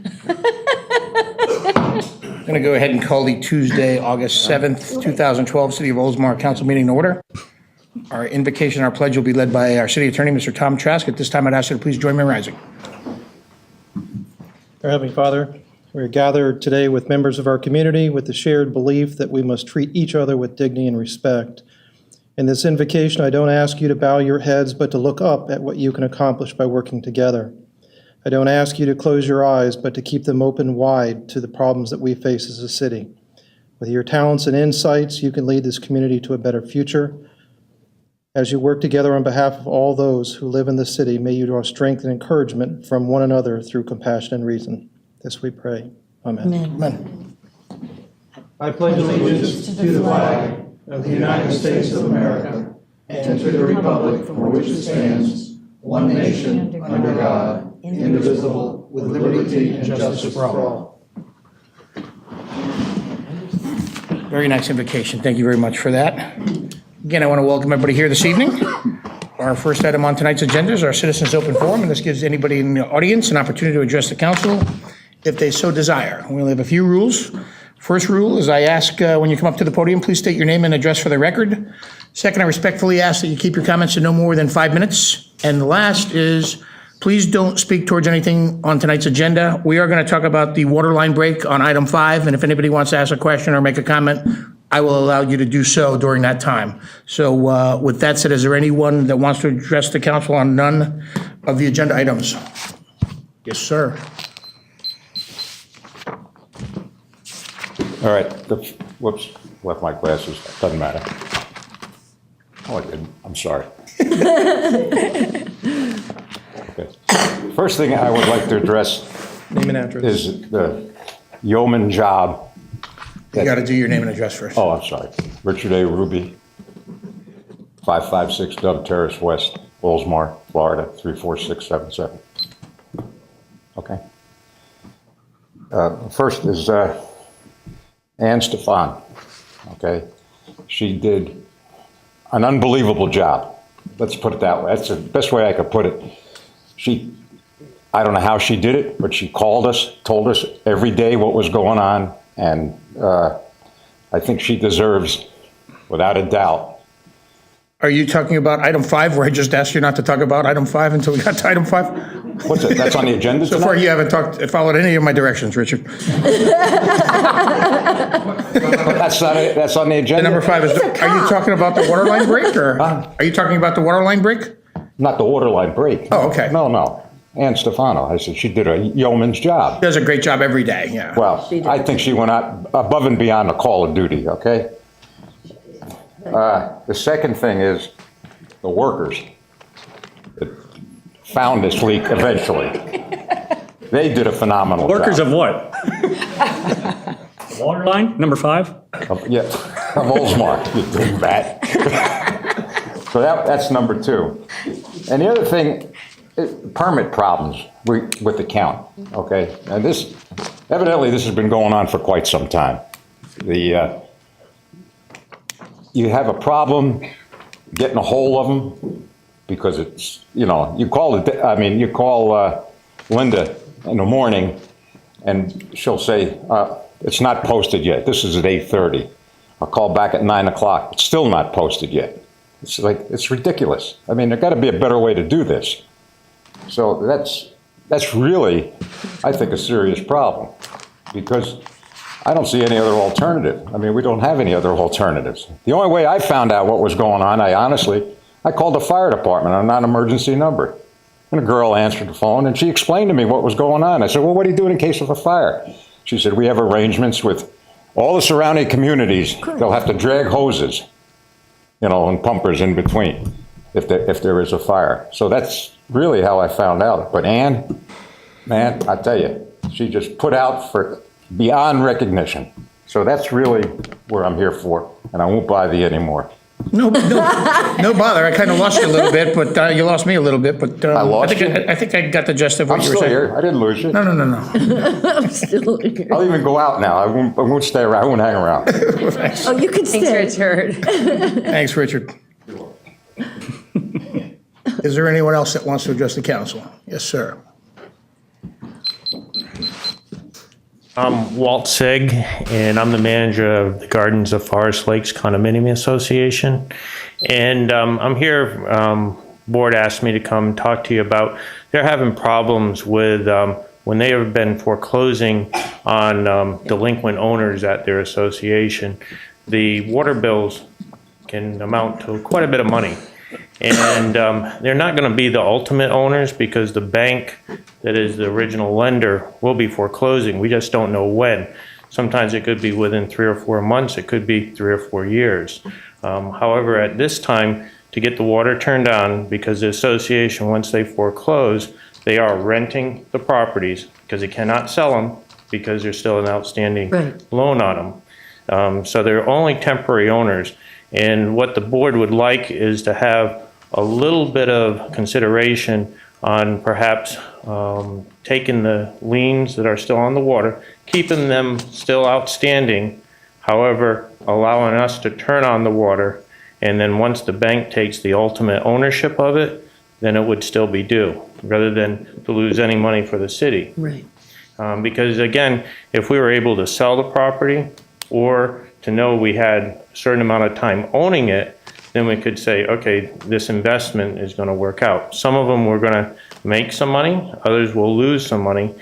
I'm going to go ahead and call the Tuesday, August 7th, 2012 City of Oldsmar Council meeting to order. Our invocation, our pledge will be led by our city attorney, Mr. Tom Trask. At this time, I'd ask you to please join me in rising. Our Heavenly Father, we are gathered today with members of our community with the shared belief that we must treat each other with dignity and respect. In this invocation, I don't ask you to bow your heads, but to look up at what you can accomplish by working together. I don't ask you to close your eyes, but to keep them open wide to the problems that we face as a city. With your talents and insights, you can lead this community to a better future. As you work together on behalf of all those who live in the city, may you draw strength and encouragement from one another through compassion and reason. This we pray. Amen. Amen. I pledge allegiance to the flag of the United States of America and to the republic for which it stands, one nation, under God, indivisible, with liberty and justice for all. Very nice invocation. Thank you very much for that. Again, I want to welcome everybody here this evening. Our first item on tonight's agenda is our Citizens Open Forum, and this gives anybody in the audience an opportunity to address the council if they so desire. We only have a few rules. First rule is I ask when you come up to the podium, please state your name and address for the record. Second, I respectfully ask that you keep your comments to no more than 5 minutes. And the last is please don't speak towards anything on tonight's agenda. We are going to talk about the water line break on item 5, and if anybody wants to ask a question or make a comment, I will allow you to do so during that time. So with that said, is there anyone that wants to address the council on none of the agenda items? Yes, sir. All right. Whoops, left my glasses. Doesn't matter. Oh, I did. I'm sorry. Okay. First thing I would like to address Name and address. is the yeoman job. You got to do your name and address first. Oh, I'm sorry. Richard A. Ruby, 556 Dove Terrace West, Oldsmar, Florida, 34677. Okay. First is Ann Stefan. Okay. She did an unbelievable job. Let's put it that way. That's the best way I could put it. I don't know how she did it, but she called us, told us every day what was going on, and I think she deserves, without a doubt. Are you talking about item 5, where I just asked you not to talk about item 5 until we got to item 5? What's it? That's on the agenda So tonight? far, you haven't followed any of my directions, Richard. That's on the agenda? Number 5 is, are you talking about the water line break, or are you talking about the water line break? Not the water line break. Oh, okay. No. Ann Stefano. I said she did a yeoman's job. Does a great job every day, yeah. Well, I think she went out above and beyond the call of duty, okay? The second thing is the workers that found this leak eventually. They did a phenomenal job. Workers of what? Water line, number 5? Yeah, of Oldsmar, you big bat. So that's number 2. And the other thing, permit problems with the county, okay? And evidently this has been going on for quite some time. You have a problem getting a hold of them because it's, you call Linda in the morning and she'll say, it's not posted yet. This is at 8:30. I'll call back at 9 o'clock. It's still not posted yet. It's ridiculous. I mean, there's got to be a better way to do this. So that's really, I think, a serious problem because I don't see any other alternative. I mean, we don't have any other alternatives. The only way I found out what was going on, I called the fire department on a non-emergency number. And a girl answered the phone and she explained to me what was going on. I said, well, what are you doing in case of a fire? She said, we have arrangements with all the surrounding communities. They'll have to drag hoses, and pumpers in between if there is a fire. So that's really how I found out. But Ann, man, I tell you, she just put out for beyond recognition. So that's really where I'm here for, and I won't bother you anymore. No bother. I kind of lost you a little bit, but you lost me a little bit. But I lost you? I think I got the gist of what I'm you were still saying. here. I didn't lose you. No. I'm still here. I'll even go out now. I won't stay around. I won't hang around. Oh, you can stay. Thanks, Richard. Thanks, Richard. Is there anyone else that wants to address the council? Yes, sir. I'm Walt Sig, and I'm the manager of the Gardens of Forest Lakes Condominium Association. And I'm here, board asked me to come talk to you about, they're having problems with, when they have been foreclosing on delinquent owners at their association, the water bills can amount to quite a bit of money. And they're not going to be the ultimate owners because the bank that is the original lender will be foreclosing. We just don't know when. Sometimes it could be within 3 or 4 months. It could be 3 or 4 years. However, at this time, to get the water turned on, because the association, once they foreclose, they are renting the properties because they cannot sell them because there's still an outstanding loan on them. So they're only temporary owners. And what the board would like is to have a little bit of consideration on perhaps taking the liens that are still on the water, keeping them still outstanding, however, allowing us to turn on the water, and then once the bank takes the ultimate ownership of it, then it would still be due, rather than to lose any money for the city. Right. Because again, if we were able to sell the property or to know we had a certain amount of time owning it, then we could say, okay, this investment is going to work out. Some of them we're going to make some money, others will lose some money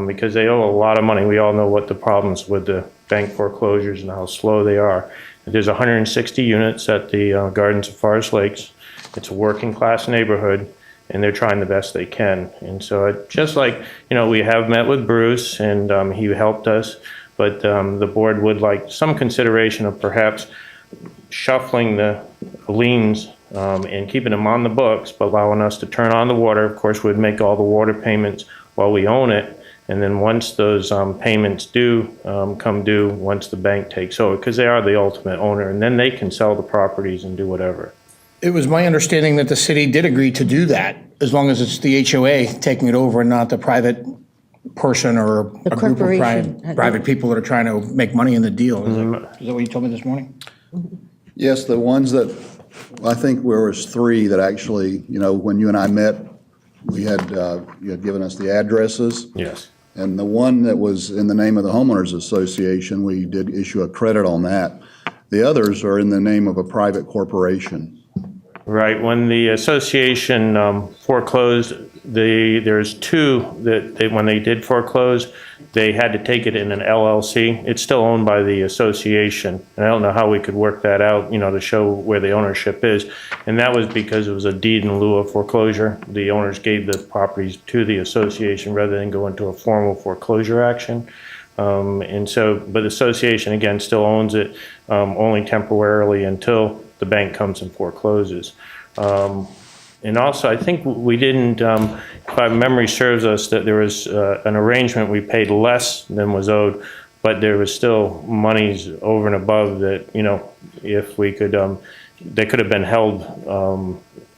because they owe a lot of money. We all know what the problems with the bank foreclosures and how slow they are. There's 160 units at the Gardens of Forest Lakes. It's a working class neighborhood, and they're trying the best they can. And so just like, we have met with Bruce, and he helped us, but the board would like some consideration of perhaps shuffling the liens and keeping them on the books, but allowing us to turn on the water. Of course, we'd make all the water payments while we own it. And then once those payments come due, once the bank takes over, because they are the ultimate owner, and then they can sell the properties and do whatever. It was my understanding that the city did agree to do that, as long as it's the HOA taking it over and not the private person or a group of corporation. private people that are trying to make money in the deal. Is that what you told me this morning? Yes, the ones that, I think there was 3 that actually, when you and I met, we had, you had given us the addresses. Yes. And the one that was in the name of the homeowners association, we did issue a credit on that. The others are in the name of a private corporation. Right. When the association foreclosed, there's 2 that when they did foreclose, they had to take it in an LLC. It's still owned by the association. And I don't know how we could work that out, to show where the ownership is. And that was because it was a deed in lieu of foreclosure. The owners gave the properties to the association rather than go into a formal foreclosure action. And so, but the association, again, still owns it only temporarily until the bank comes and forecloses. And also, I think we didn't, if my memory serves us, that there was an arrangement we paid less than was owed, but there was still monies over and above that, if we could, they could have been held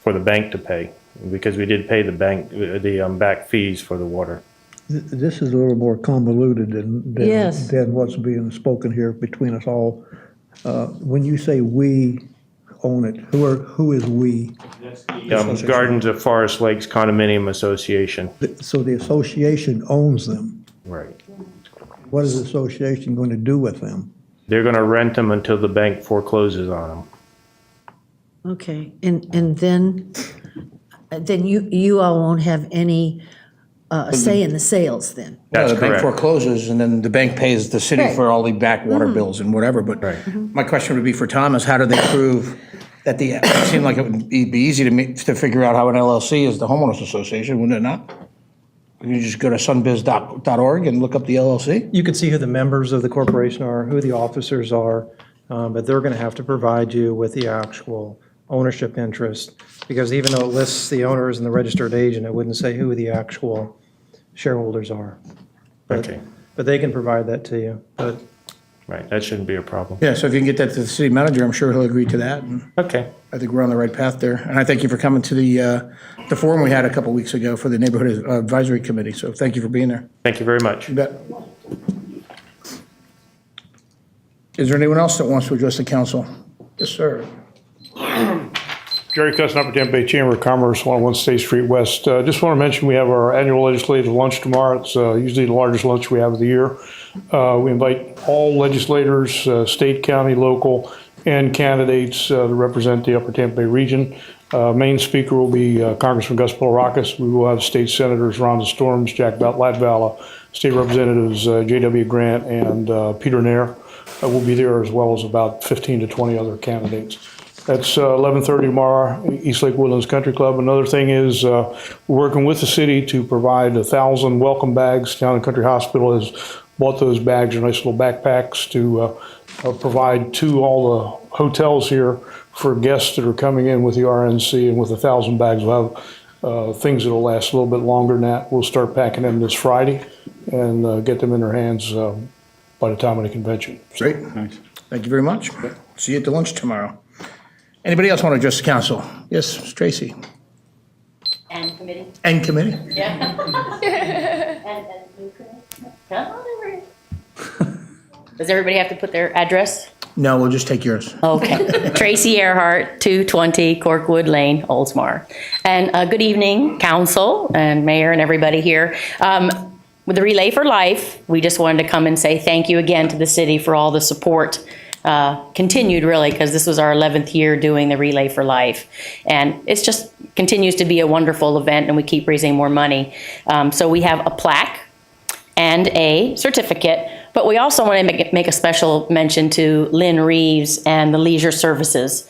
for the bank to pay, because we did pay the bank, the back fees for the water. This is a little more convoluted Yes. than what's being spoken here between us all. When you say "we" own it, who is "we"? Gardens of Forest Lakes Condominium Association. So the association owns them. Right. What is the association going to do with them? They're going to rent them until the bank forecloses on them. Okay, and then you all won't have any say in the sales then? That's The bank correct. forecloses, and then the bank pays the city Right. for all the back water bills and whatever, but my question would be for Thomas, how do they prove that it seemed like it would be easy to figure out how an LLC is the homeowners association, wouldn't it not? You just go to sunbiz.org and look up the LLC? You can see who the members of the corporation are, who the officers are, but they're going to have to provide you with the actual ownership interest, because even though it lists the owners and the registered agent, it wouldn't say who the actual shareholders are. Okay. But they can provide that to you. But Right, that shouldn't be a problem. Yeah, so if you can get that to the city manager, I'm sure he'll agree to that. And Okay. I think we're on the right path there. And I thank you for coming to the forum we had a couple weeks ago for the Neighborhood Advisory Committee. So thank you for being there. Thank you very much. You bet. Is there anyone else that wants to address the council? Yes, sir. Jerry Cussin, Upper Tampa Bay Chamber of Commerce, 101 State Street West. Just want to mention we have our annual legislative lunch tomorrow. It's usually the largest lunch we have of the year. We invite all legislators, state, county, local, and candidates to represent the Upper Tampa Bay region. Main speaker will be Congressman Gus Polarakis. We will have State Senators Rhonda Storms, Jack Latvala, State Representatives J.W. Grant, and Peter Nair will be there, as well as about 15 to 20 other candidates. That's 11:30 tomorrow, East Lake Woodlands Country Club. Another thing is we're working with the city to provide 1,000 welcome bags. Town and Country Hospital has bought those bags, or nice little backpacks, to provide to all the hotels here for guests that are coming in with the RNC. And with 1,000 bags, we'll have things that will last a little bit longer than that. We'll start packing them this Friday and get them in their hands by the time of the convention. Great. Thank you very much. See you at the lunch tomorrow. Anybody else want to address the council? Yes, Tracy. And committee. And committee. Yeah. and new committee. Come on over here. Does everybody have to put their address? No, we'll just take yours. Okay. Tracy Earhart, 220 Corkwood Lane, Oldsmar. And good evening, council and mayor and everybody here. With the Relay for Life, we just wanted to come and say thank you again to the city for all the support. Continued really, because this was our 11th year doing the Relay for Life, and it's just continues to be a wonderful event, and we keep raising more money. So we have a plaque and a certificate, but we also want to make a special mention to Lynn Reeves and the Leisure Services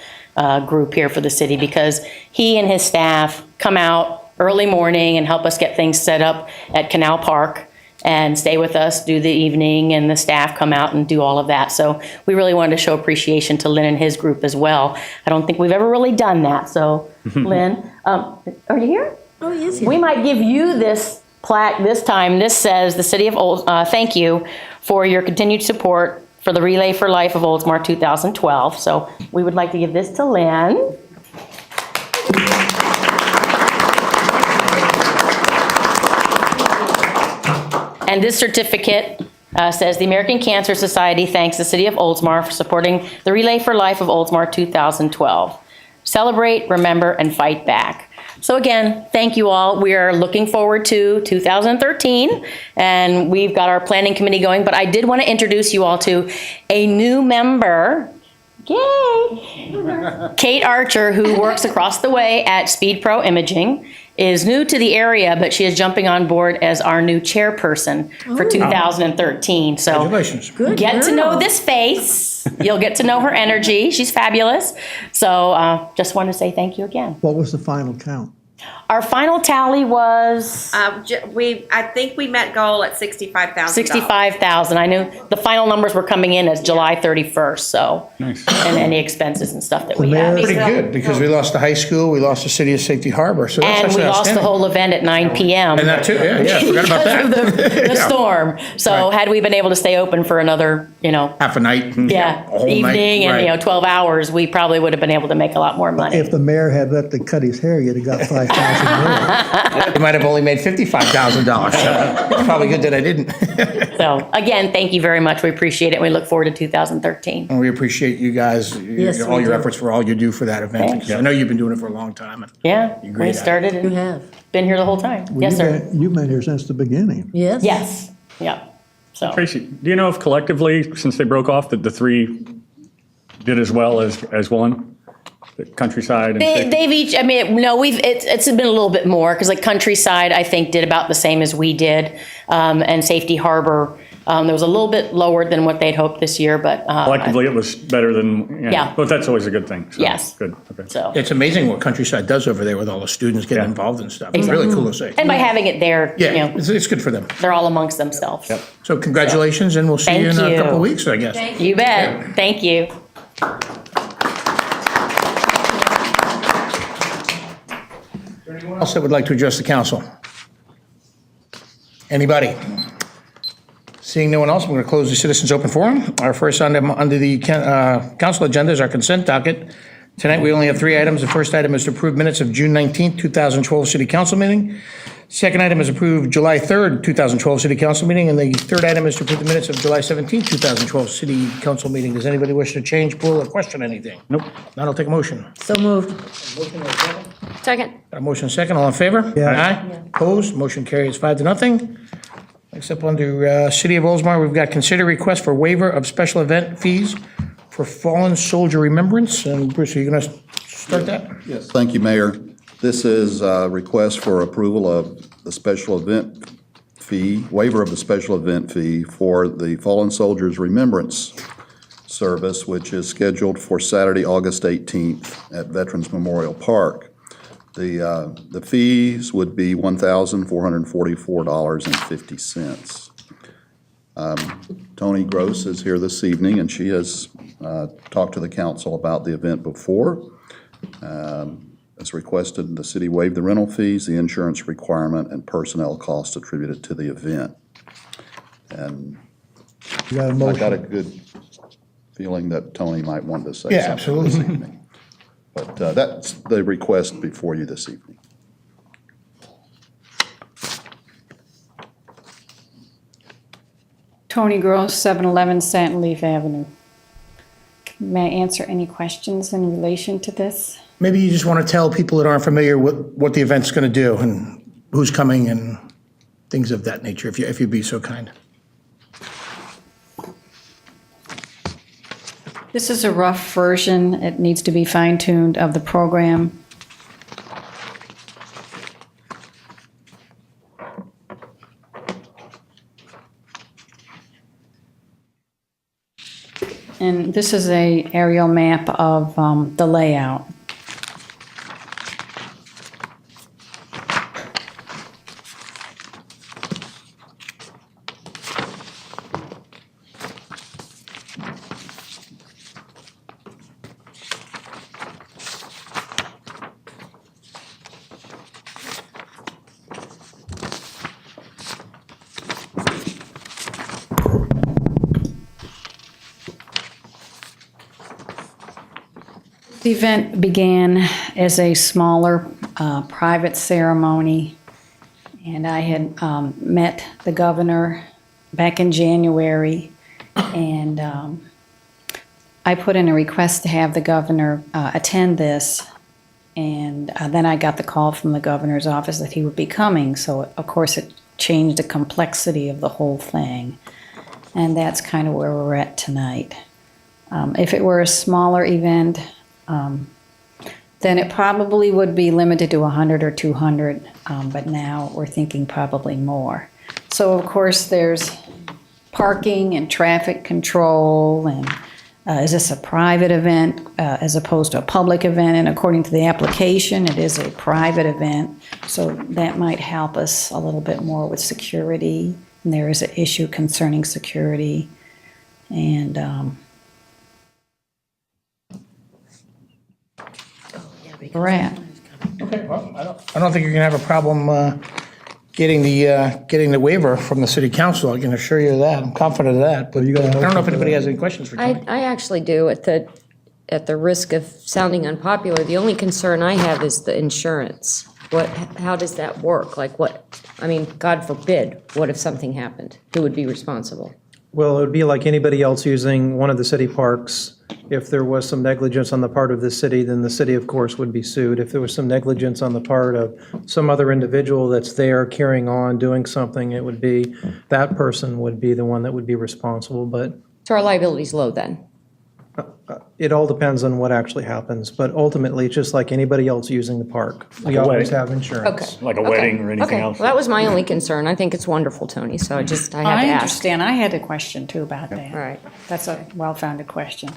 group here for the city, because he and his staff come out early morning and help us get things set up at Canal Park and stay with us, do the evening, and the staff come out and do all of that. So we really wanted to show appreciation to Lynn and his group as well. I don't think we've ever really done that. So Lynn, are you here? Oh, he is here. We might give you this plaque this time. This says, the City of thank you for your continued support for the Relay for Life of Oldsmar 2012. So we would like to give this to Lynn. And this certificate says, the American Cancer Society thanks the City of Oldsmar for supporting the Relay for Life of Oldsmar 2012. Celebrate, remember, and fight back. So again, thank you all. We are looking forward to 2013, and we've got our planning committee going, but I did want to introduce you all to a new member. Yay! Kate Archer, who works across the way at Speed Pro Imaging, is new to the area, but she is jumping on board as our new chairperson for 2013. So Congratulations. Good get to girl. know this face. You'll get to know her energy. She's fabulous. So just want to say thank you again. What was the final count? Our final tally was I think we met goal at $65,000. 65,000. I knew the final numbers were coming in as July 31st. So, and any expenses and stuff that we have. Pretty good, because we lost the high school, we lost the City of Safety Harbor, so that's And we actually lost the outstanding. whole event at 9 p.m. And that too, yeah, forgot about because that. of the Yeah. storm. So Right. had we been able to stay open for another, Half a night. And yeah, a whole evening night, and right. 12 hours, we probably would have been able to make a lot more money. If the mayor had let the cut his hair, you'd have got 5,000 more. You might have only made $55,000, so it's probably good that I didn't. So again, thank you very much. We appreciate it. We look forward to 2013. And we appreciate you guys, Yes, all we your do. efforts for all you do for that event. Thanks. Because I know you've been doing it for a long time. And Yeah, You're great we at it. started You and have. been here the whole time. Yes, sir. You've been here since the beginning. Yes? Yes, yeah. So Tracy, do you know if collectively, since they broke off, that the three did as well as one? The Countryside and Safety? they've each, I mean, no, it's been a little bit more, because like Countryside, I think, did about the same as we did. And Safety Harbor, there was a little bit lower than what they'd hoped this year, but. Collectively, it was better than, Yeah. But that's always a good thing. So, Yes. Good, okay. So, it's amazing what Countryside does over there with all the students getting Yeah. involved and stuff. It's really cool to see. and by having it there, you Yeah, know, it's good for them. they're all amongst themselves. So congratulations, and we'll see you in Thank a you. couple of weeks, I guess. You bet. Thank you. Anyone else that would like to address the council? Anybody? Seeing no one else, I'm going to close the citizens' open forum. Our first item under the council agenda is our consent docket. Tonight, we only have 3 items. The first item is to approve minutes of June 19th, 2012 City Council meeting. Second item is approve July 3rd, 2012 City Council meeting. And the third item is to approve the minutes of July 17th, 2012 City Council meeting. Does anybody wish to change, pull, or question anything? Nope. Not, I'll take a motion. So moved. Second. Got a motion second, all in favor? Yeah. Aye. Opposed, motion carries 5-0. Next up under City of Oldsmar, we've got consider request for waiver of special event fees for fallen soldier remembrance. And Bruce, are you going to start that? Yes. Thank you, Mayor. This is a request for approval of the special event fee, waiver of the special event fee for the Fallen Soldiers Remembrance Service, which is scheduled for Saturday, August 18th at Veterans Memorial Park. The fees would be $1,444.50. Tony Gross is here this evening, and she has talked to the council about the event before. As requested, the city waive the rental fees, the insurance requirement, and personnel costs attributed to the event. And You got a I motion? got a good feeling that Tony might want to say Yeah, something this absolutely. evening. But that's the request before you this evening. Tony Gross, 711 Satin Leaf Avenue. May I answer any questions in relation to this? Maybe you just want to tell people that aren't familiar what the event's going to do and who's coming and things of that nature, if you'd be so kind. This is a rough version. It needs to be fine-tuned of the program. And this is a aerial map of the layout. The event began as a smaller private ceremony, and I had met the governor back in January, and I put in a request to have the governor attend this, and then I got the call from the governor's office that he would be coming, so of course it changed the complexity of the whole thing, and that's kind of where we're at tonight. If it were a smaller event, then it probably would be limited to 100 or 200, but now we're thinking probably more. So of course there's parking and traffic control, and is this a private event as opposed to a public event? And according to the application, it is a private event, so that might help us a little bit more with security. And there is an issue concerning security, and we're at. Okay, well, I don't think you're going to have a problem getting the waiver from the city council. I can assure you of that. I'm confident of that. But you got a I don't know motion if for anybody that? has any questions for Tony. I actually do, at the risk of sounding unpopular. The only concern I have is the insurance. How does that work? Like what, I mean, God forbid, what if something happened? Who would be responsible? Well, it would be like anybody else using one of the city parks. If there was some negligence on the part of the city, then the city, of course, would be sued. If there was some negligence on the part of some other individual that's there carrying on, doing something, it would be, that person would be the one that would be responsible. But So our liability's low then? it all depends on what actually happens. But ultimately, it's just like anybody else using the park. We a always wedding. have insurance. Okay. Like a wedding or anything Okay. else? Well, that was my only concern. I think it's wonderful, Tony, so I had to I ask. understand. I had a question too about that. All right. That's a well-founded question.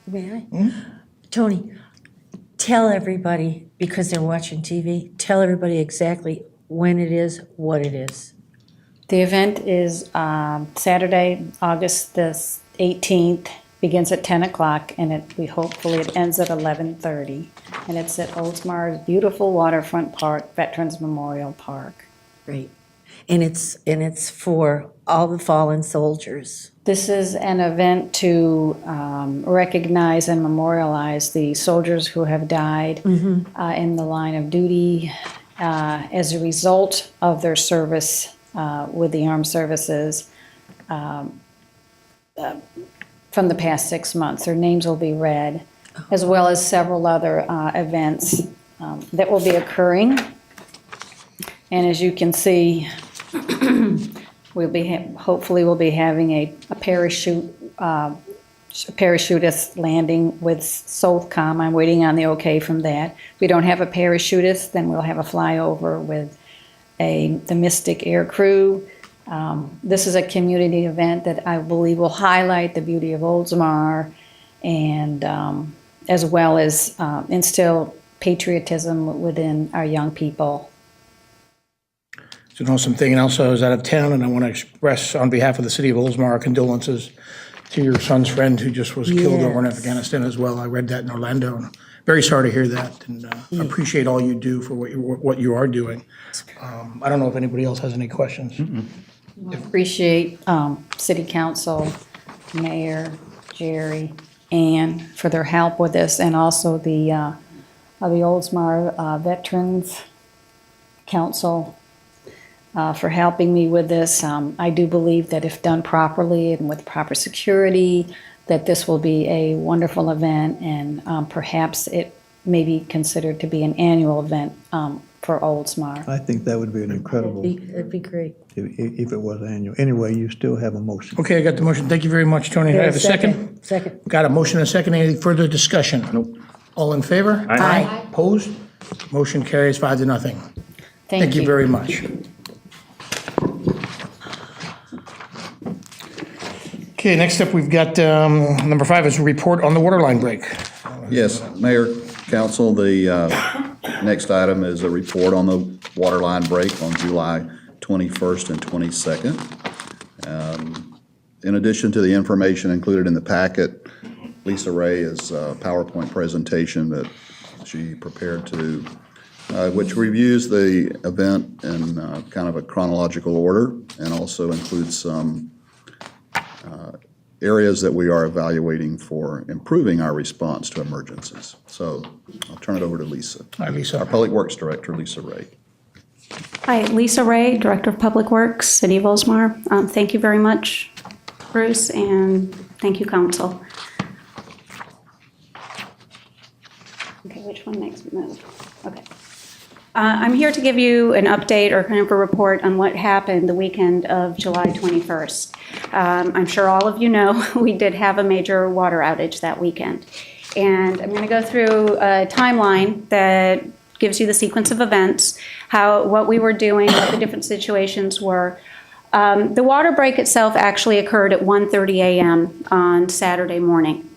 May I? Tony, tell everybody, because they're watching TV, tell everybody exactly when it is, what it is. The event is Saturday, August the 18th, begins at 10 o'clock, and hopefully it ends at 11:30. And it's at Oldsmar's beautiful waterfront park, Veterans Memorial Park. Great. And it's for all the fallen soldiers. This is an event to recognize and memorialize the soldiers who have died in the line of duty as a result of their service with the armed services from the past 6 months. Their names will be read, as well as several other events that will be occurring. And as you can see, hopefully we'll be having a parachutist landing with SOLCOM. I'm waiting on the okay from that. If we don't have a parachutist, then we'll have a flyover with the Mystic Air Crew. This is a community event that I believe will highlight the beauty of Oldsmar and as well as instill patriotism within our young people. So, something else, I was out of town, and I want to express on behalf of the city of Oldsmar our condolences to your son's friend who just was killed over in Afghanistan as well. I read that in Orlando, and very sorry to hear that, and appreciate all you do for what you are doing. I don't know if anybody else has any questions. Appreciate City Council, Mayor, Jerry, Ann for their help with this, and also the Oldsmar Veterans Council for helping me with this. I do believe that if done properly and with proper security, that this will be a wonderful event, and perhaps it may be considered to be an annual event for Oldsmar. I think that would be an incredible, That'd be great. if it was annual. Anyway, you still have a motion. Okay, I got the motion. Thank you very much, Tony. Do I have a second? Second. Got a motion and a second. Any further discussion? Nope. All in favor? Aye. Opposed? Motion carries 5-0. Thank you very much. Okay, next up, we've got number 5 is a report on the water line break. Yes, Mayor, Council, the next item is a report on the water line break on July 21st and 22nd. In addition to the information included in the packet, Lisa Ray has a PowerPoint presentation that she prepared to, which reviews the event in kind of a chronological order and also includes some areas that we are evaluating for improving our response to emergencies. So I'll turn it over to Lisa. Hi, Lisa. Our Public Works Director, Lisa Ray. Hi, Lisa Ray, Director of Public Works, City of Oldsmar. Thank you very much, Bruce, and thank you, Council. Okay, which one makes me move? Okay. I'm here to give you an update or kind of a report on what happened the weekend of July 21st. I'm sure all of you know we did have a major water outage that weekend. And I'm going to go through a timeline that gives you the sequence of events, what we were doing, what the different situations were. The water break itself actually occurred at 1:30 a.m. on Saturday morning.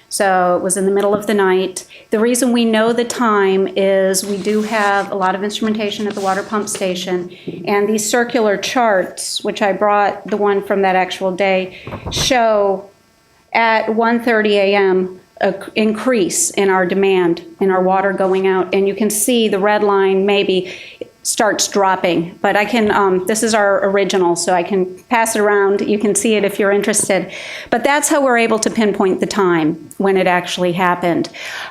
So it was in the middle of the night. The reason we know the time is we do have a lot of instrumentation at the water pump station, and these circular charts, which I brought, the one from that actual day, show at 1:30 a.m. an increase in our demand, in our water going out, and you can see the red line maybe starts dropping, but I can, this is our original, so I can pass it around. You can see it if you're interested. But that's how we're able to pinpoint the time when it actually happened.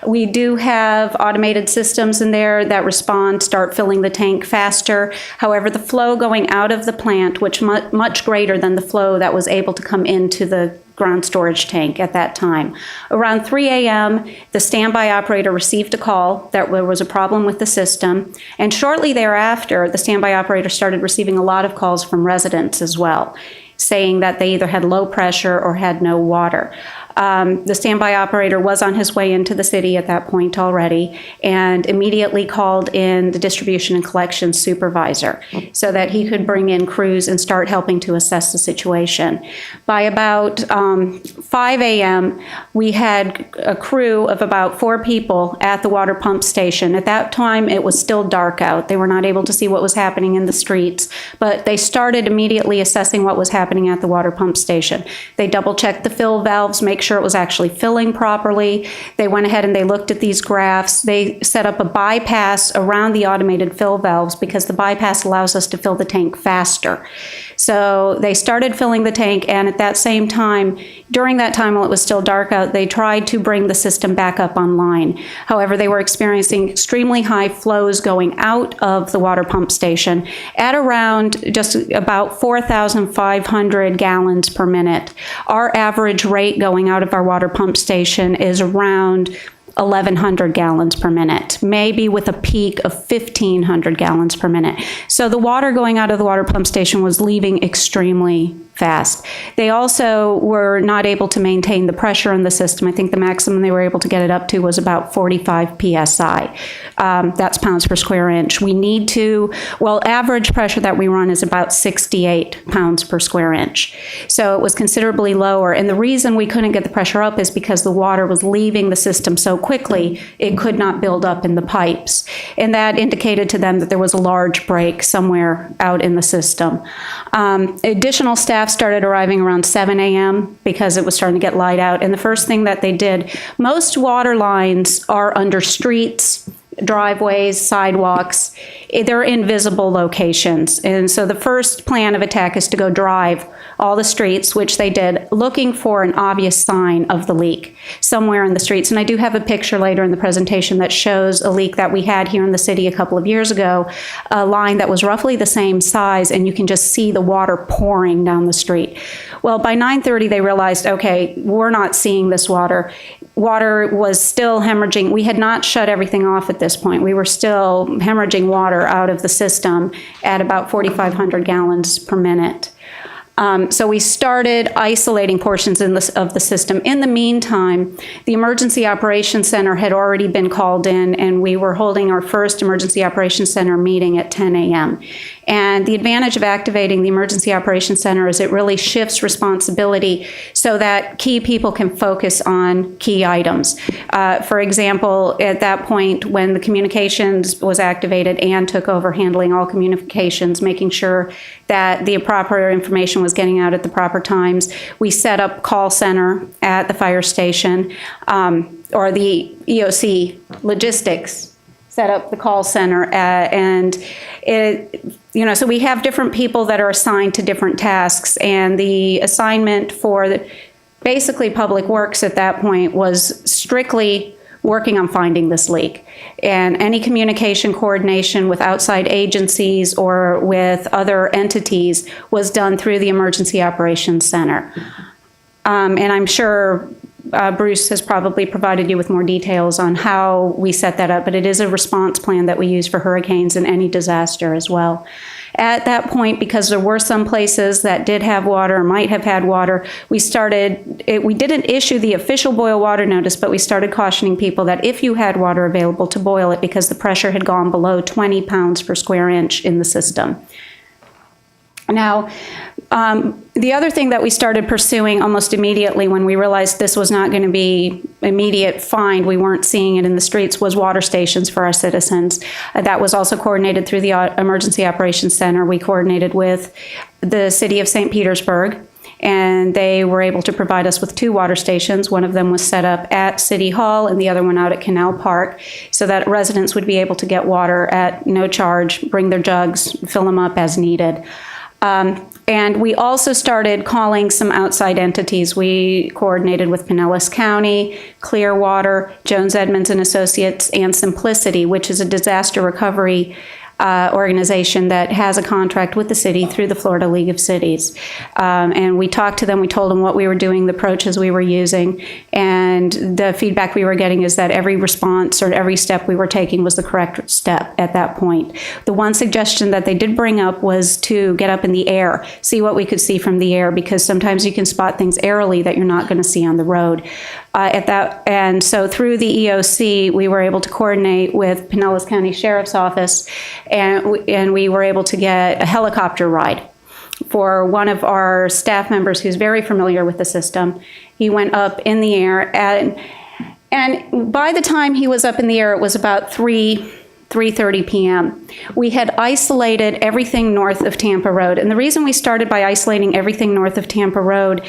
We do have automated systems in there that respond, start filling the tank faster. However, the flow going out of the plant, which much greater than the flow that was able to come into the ground storage tank at that time. Around 3 a.m., the standby operator received a call that there was a problem with the system, and shortly thereafter, the standby operator started receiving a lot of calls from residents as well, saying that they either had low pressure or had no water. The standby operator was on his way into the city at that point already and immediately called in the distribution and collection supervisor so that he could bring in crews and start helping to assess the situation. By about 5 a.m., we had a crew of about 4 people at the water pump station. At that time, it was still dark out. They were not able to see what was happening in the streets, but they started immediately assessing what was happening at the water pump station. They double-checked the fill valves, make make sure it was actually filling properly. They went ahead and they looked at these graphs. They set up a bypass around the automated fill valves because the bypass allows us to fill the tank faster. So they started filling the tank, and at that same time, during that time while it was still dark out, they tried to bring the system back up online. However, they were experiencing extremely high flows going out of the water pump station at around just about 4,500 gallons per minute. Our average rate going out of our water pump station is around 1,100 gallons per minute, maybe with a peak of 1,500 gallons per minute. So the water going out of the water pump station was leaving extremely fast. They also were not able to maintain the pressure in the system. I think the maximum they were able to get it up to was about 45 PSI. That's pounds per square inch. We need to, well, average pressure that we run is about 68 pounds per square inch. So it was considerably lower. And the reason we couldn't get the pressure up is because the water was leaving the system so quickly, it could not build up in the pipes. And that indicated to them that there was a large break somewhere out in the system. Additional staff started arriving around 7 a.m. because it was starting to get light out. And the first thing that they did, most water lines are under streets, driveways, sidewalks. They're in visible locations. And so the first plan of attack is to go drive all the streets, which they did, looking for an obvious sign of the leak somewhere in the streets. And I do have a picture later in the presentation that shows a leak that we had here in the city a couple of years ago, a line that was roughly the same size, and you can just see the water pouring down the street. Well, by 9:30, they realized, okay, we're not seeing this water. Water was still hemorrhaging. We had not shut everything off at this point. We were still hemorrhaging water out of the system at about 4,500 gallons per minute. So we started isolating portions of the system. In the meantime, the Emergency Operations Center had already been called in, and we were holding our first Emergency Operations Center meeting at 10 a.m. And the advantage of activating the Emergency Operations Center is it really shifts responsibility so that key people can focus on key items. For example, at that point, when the communications was activated, Ann took over handling all communications, making sure that the proper information was getting out at the proper times. We set up call center at the fire station, or the EOC logistics set up the call center, and so we have different people that are assigned to different tasks, and the assignment for basically Public Works at that point was strictly working on finding this leak. And any communication coordination with outside agencies or with other entities was done through the Emergency Operations Center. And I'm sure Bruce has probably provided you with more details on how we set that up, but it is a response plan that we use for hurricanes and any disaster as well. At that point, because there were some places that did have water or might have had water, we didn't issue the official boil water notice, but we started cautioning people that if you had water available to boil it because the pressure had gone below 20 pounds per square inch in the system. Now, the other thing that we started pursuing almost immediately when we realized this was not going to be immediate find, we weren't seeing it in the streets, was water stations for our citizens. That was also coordinated through the Emergency Operations Center. We coordinated with the city of St. Petersburg, and they were able to provide us with 2 water stations. One of them was set up at City Hall and the other one out at Canal Park, so that residents would be able to get water at no charge, bring their jugs, fill them up as needed. And we also started calling some outside entities. We coordinated with Pinellas County, Clearwater, Jones Edmonds and Associates, and Simplicity, which is a disaster recovery organization that has a contract with the city through the Florida League of Cities. And we talked to them, we told them what we were doing, the approaches we were using, and the feedback we were getting is that every response or every step we were taking was the correct step at that point. The one suggestion that they did bring up was to get up in the air, see what we could see from the air, because sometimes you can spot things aerially that you're not going to see on the road. And so through the EOC, we were able to coordinate with Pinellas County Sheriff's Office, and we were able to get a helicopter ride for one of our staff members who's very familiar with the system. He went up in the air, and by the time he was up in the air, it was about 3 3:30 p.m. We had isolated everything north of Tampa Road. And the reason we started by isolating everything north of Tampa Road,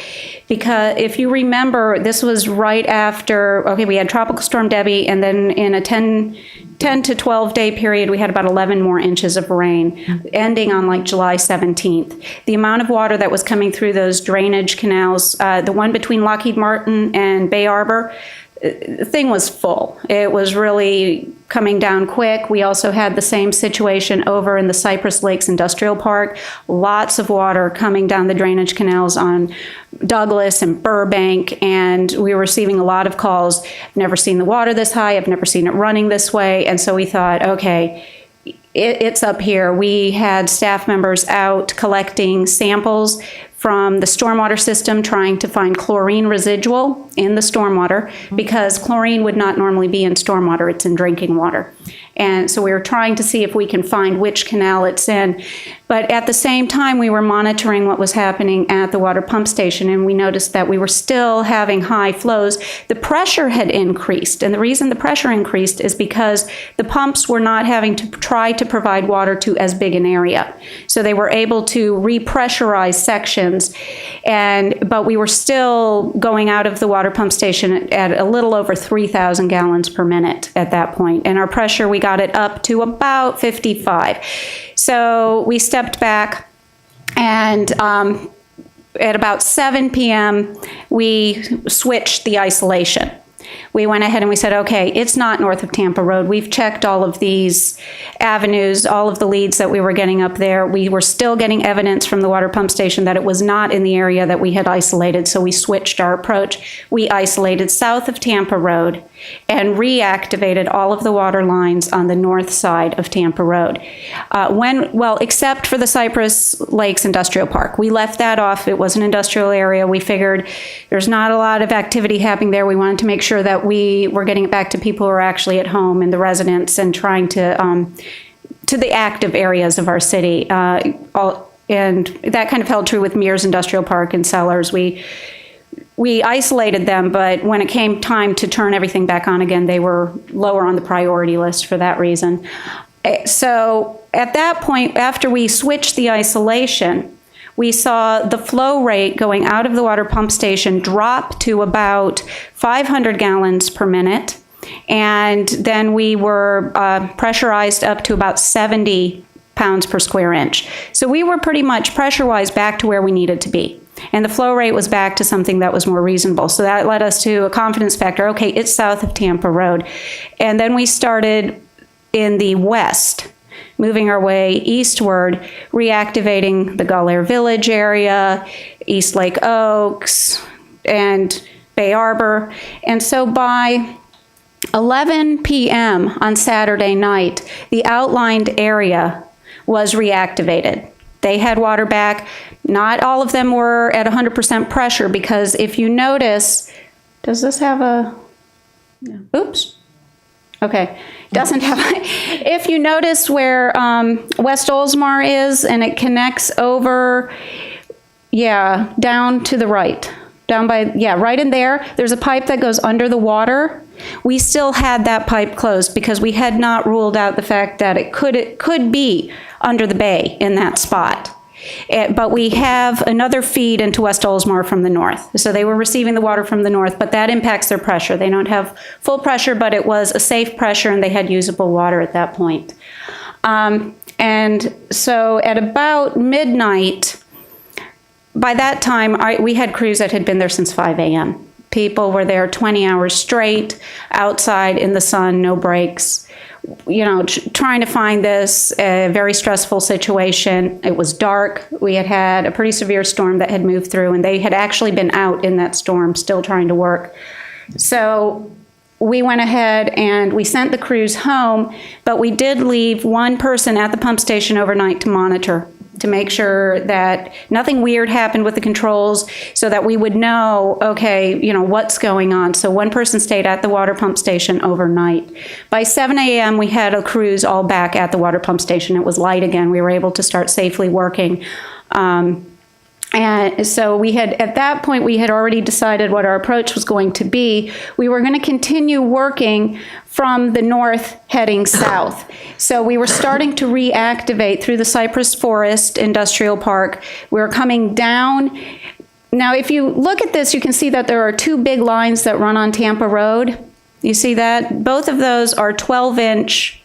because if you remember, this was right after, okay, we had Tropical Storm Debbie, and then in a 10 to 12 day period, we had about 11 more inches of rain, ending on like July 17th. The amount of water that was coming through those drainage canals, the one between Lockheed Martin and Bay Arbor, the thing was full. It was really coming down quick. We also had the same situation over in the Cypress Lakes Industrial Park. Lots of water coming down the drainage canals on Douglas and Burbank, and we were receiving a lot of calls. I've never seen the water this high. I've never seen it running this way. And so we thought, okay, it's up here. We had staff members out collecting samples from the stormwater system, trying to find chlorine residual in the stormwater, because chlorine would not normally be in stormwater, it's in drinking water. And so we were trying to see if we can find which canal it's in. But at the same time, we were monitoring what was happening at the water pump station, and we noticed that we were still having high flows. The pressure had increased, and the reason the pressure increased is because the pumps were not having to try to provide water to as big an area. So they were able to repressurize sections, but we were still going out of the water pump station at a little over 3,000 gallons per minute at that point. And our pressure, we got it up to about 55. So we stepped back, and at about 7 p.m., we switched the isolation. We went ahead and we said, okay, it's not north of Tampa Road. We've checked all of these avenues, all of the leads that we were getting up there. We were still getting evidence from the water pump station that it was not in the area that we had isolated, so we switched our approach. We isolated south of Tampa Road and reactivated all of the water lines on the north side of Tampa Road. Except for the Cypress Lakes Industrial Park. We left that off. It was an industrial area. We figured there's not a lot of activity happening there. We wanted to make sure that we were getting it back to people who are actually at home and the residents, and trying to the active areas of our city. And that kind of held true with Mears Industrial Park and Sellers. We isolated them, but when it came time to turn everything back on again, they were lower on the priority list for that reason. So at that point, after we switched the isolation, we saw the flow rate going out of the water pump station drop to about 500 gallons per minute. And then we were pressurized up to about 70 pounds per square inch. So we were pretty much pressure-wise back to where we needed to be. And the flow rate was back to something that was more reasonable. So that led us to a confidence factor. Okay, it's south of Tampa Road. And then we started in the west, moving our way eastward, reactivating the Gull Air Village area, East Lake Oaks, and Bay Arbor. And so by 11 p.m. on Saturday night, the outlined area was reactivated. They had water back. Not all of them were at 100% pressure, because if you notice, does this have a, oops. Okay, doesn't have, if you notice where West Oldsmar is, and it connects over, down to the right. Down by, right in there, there's a pipe that goes under the water. We still had that pipe closed because we had not ruled out the fact that it could be under the bay in that spot. But we have another feed into West Oldsmar from the north. So they were receiving the water from the north, but that impacts their pressure. They don't have full pressure, but it was a safe pressure, and they had usable water at that point. And so at about midnight, by that time, we had crews that had been there since 5 a.m. People were there 20 hours straight, outside in the sun, no breaks. Trying to find this, a very stressful situation. It was dark. We had had a pretty severe storm that had moved through, and they had actually been out in that storm, still trying to work. So we went ahead and we sent the crews home, but we did leave one person at the pump station overnight to monitor, to make sure that nothing weird happened with the controls, so that we would know, okay, what's going on. So one person stayed at the water pump station overnight. By 7 a.m., we had a crews all back at the water pump station. It was light again. We were able to start safely working. And so at that point, we had already decided what our approach was going to be. We were going to continue working from the north heading south. So we were starting to reactivate through the Cypress Forest Industrial Park. We were coming down. Now, if you look at this, you can see that there are two big lines that run on Tampa Road. You see that? Both of those are 12-inch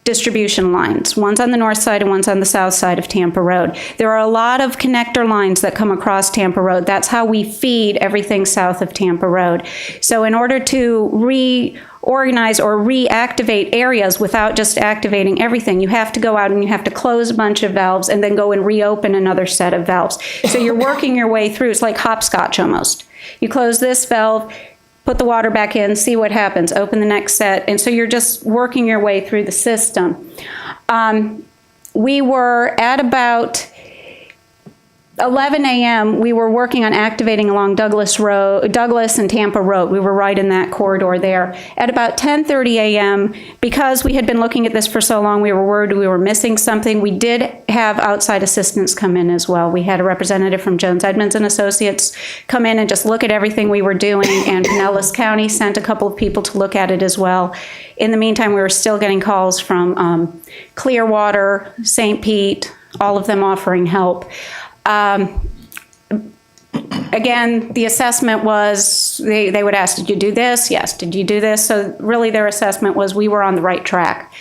distribution lines. One's on the north side and one's on the south side of Tampa Road. There are a lot of connector lines that come across Tampa Road. That's how we feed everything south of Tampa Road. So in order to reorganize or reactivate areas without just activating everything, you have to go out and you have to close a bunch of valves and then go and reopen another set of valves. So you're working your way through. It's like hopscotch almost. You close this valve, put the water back in, see what happens, open the next set. And so you're just working your way through the system. We were at about 11 a.m., we were working on activating along Douglas and Tampa Road. We were right in that corridor there. At about 10:30 a.m., because we had been looking at this for so long, we were worried we were missing something. We did have outside assistance come in as well. We had a representative from Jones Edmonds and Associates come in and just look at everything we were doing, and Pinellas County sent a couple of people to look at it as well. In the meantime, we were still getting calls from Clearwater, St. Pete, all of them offering help. Again, the assessment was, they would ask, did you do this? Yes. Did you do this? So really their assessment was we were on the right track.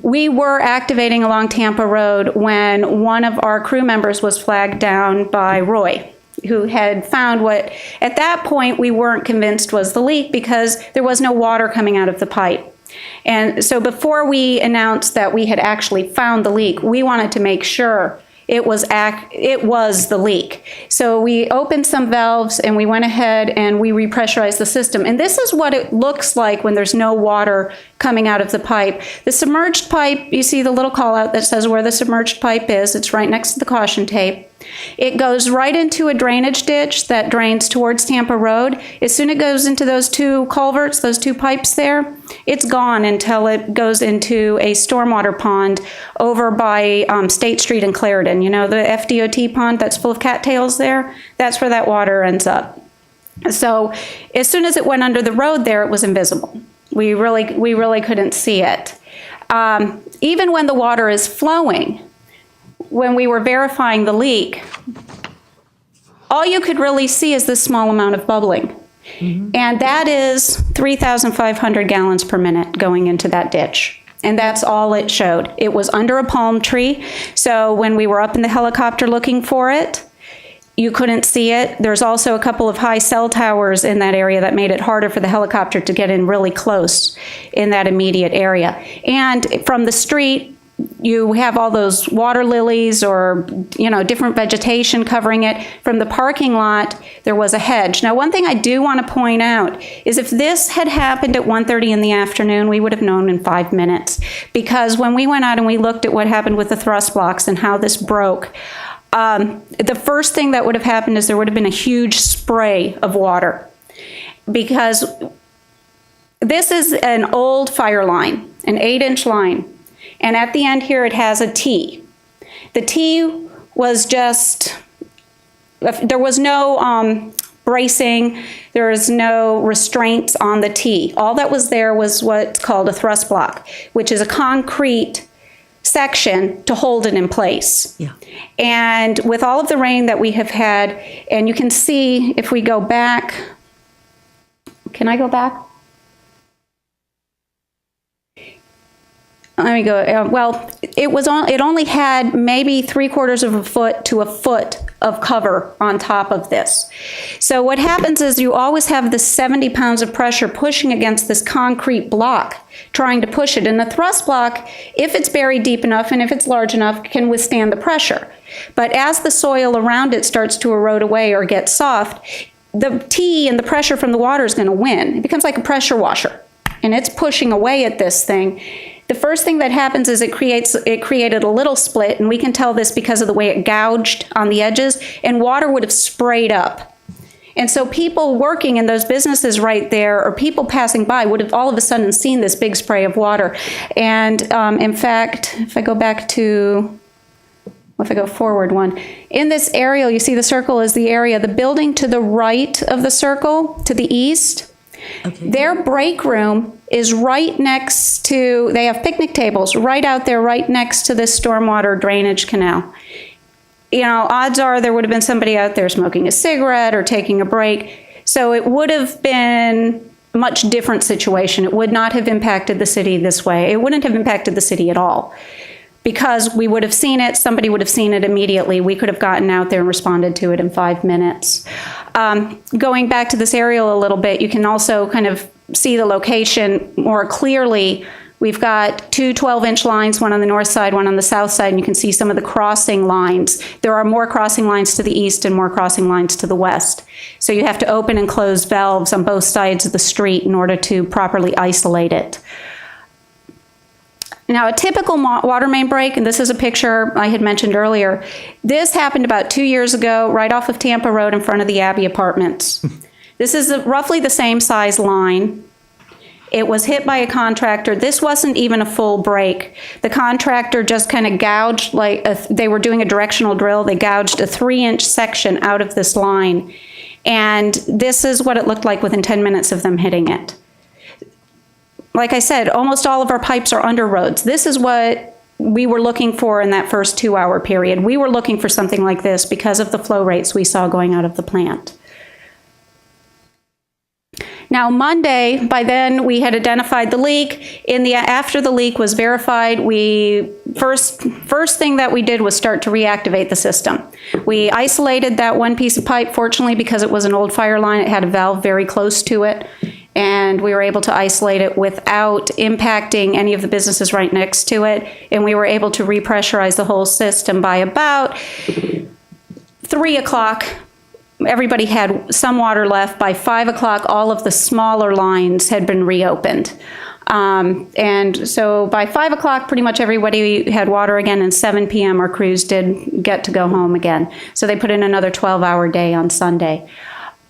We were activating along Tampa Road when one of our crew members was flagged down by Roy, who had found what, at that point, we weren't convinced was the leak because there was no water coming out of the pipe. And so before we announced that we had actually found the leak, we wanted to make sure it was the leak. So we opened some valves and we went ahead and we repressurized the system. And this is what it looks like when there's no water coming out of the pipe. The submerged pipe, you see the little call out that says where the submerged pipe is. It's right next to the caution tape. It goes right into a drainage ditch that drains towards Tampa Road. As soon as it goes into those two culverts, those two pipes there, it's gone until it goes into a stormwater pond over by State Street in Clarendon. You know, the FDOT pond that's full of cattails there? That's where that water ends up. So as soon as it went under the road there, it was invisible. We really couldn't see it. Even when the water is flowing, when we were verifying the leak, all you could really see is this small amount of bubbling. Mm-hmm. And that is 3,500 gallons per minute going into that ditch. And that's all it showed. It was under a palm tree. So when we were up in the helicopter looking for it, you couldn't see it. There's also a couple of high cell towers in that area that made it harder for the helicopter to get in really close in that immediate area. And from the street, you have all those water lilies or, you know, different vegetation covering it. From the parking lot, there was a hedge. Now, one thing I do want to point out is if this had happened at 1:30 in the afternoon, we would have known in 5 minutes. Because when we went out and we looked at what happened with the thrust blocks and how this broke, the first thing that would have happened is there would have been a huge spray of water. Because this is an old fire line, an 8-inch line. And at the end here, it has a T. The T was just, there was no bracing, there was no restraints on the T. All that was there was what's called a thrust block, which is a concrete section to hold it in place. Yeah. And with all of the rain that we have had, and you can see if we go back, can I go back? Let me go. Well, it only had maybe 3/4 of a foot to a foot of cover on top of this. So what happens is you always have this 70 pounds of pressure pushing against this concrete block, trying to push it. And the thrust block, if it's buried deep enough and if it's large enough, can withstand the pressure. But as the soil around it starts to erode away or get soft, the T and the pressure from the water is going to win. It becomes like a pressure washer, and it's pushing away at this thing. The first thing that happens is it created a little split, and we can tell this because of the way it gouged on the edges, and water would have sprayed up. And so people working in those businesses right there, or people passing by, would have all of a sudden seen this big spray of water. And in fact, if I go back to, if I go forward one, in this aerial, you see the circle is the area. The building to the right of the circle, to the east, Their break room is right next to, they have picnic tables right out there, right next to this stormwater drainage canal. You know, odds are there would have been somebody out there smoking a cigarette or taking a break. So it would have been a much different situation. It would not have impacted the city this way. It wouldn't have impacted the city at all. Because we would have seen it, somebody would have seen it immediately. We could have gotten out there and responded to it in 5 minutes. Going back to this aerial a little bit, you can also kind of see the location more clearly. We've got two 12-inch lines, one on the north side, one on the south side, and you can see some of the crossing lines. There are more crossing lines to the east and more crossing lines to the west. So you have to open and close valves on both sides of the street in order to properly isolate it. Now, a typical water main break, and this is a picture I had mentioned earlier, this happened about 2 years ago right off of Tampa Road in front of the Abbey Apartments. This is roughly the same size line. It was hit by a contractor. This wasn't even a full break. The contractor just kind of gouged, they were doing a directional drill. They gouged a 3-inch section out of this line. And this is what it looked like within 10 minutes of them hitting it. Like I said, almost all of our pipes are under roads. This is what we were looking for in that first 2-hour period. We were looking for something like this because of the flow rates we saw going out of the plant. Now, Monday, by then, we had identified the leak. After the leak was verified, first thing that we did was start to reactivate the system. We isolated that one piece of pipe. Fortunately, because it was an old fire line, it had a valve very close to it, and we were able to isolate it without impacting any of the businesses right next to it, and we were able to repressurize the whole system by about 3 o'clock. Everybody had some water left. By 5 o'clock, all of the smaller lines had been reopened. And so by 5 o'clock, pretty much everybody had water again, and 7 p.m. our crews did get to go home again. So they put in another 12-hour day on Sunday.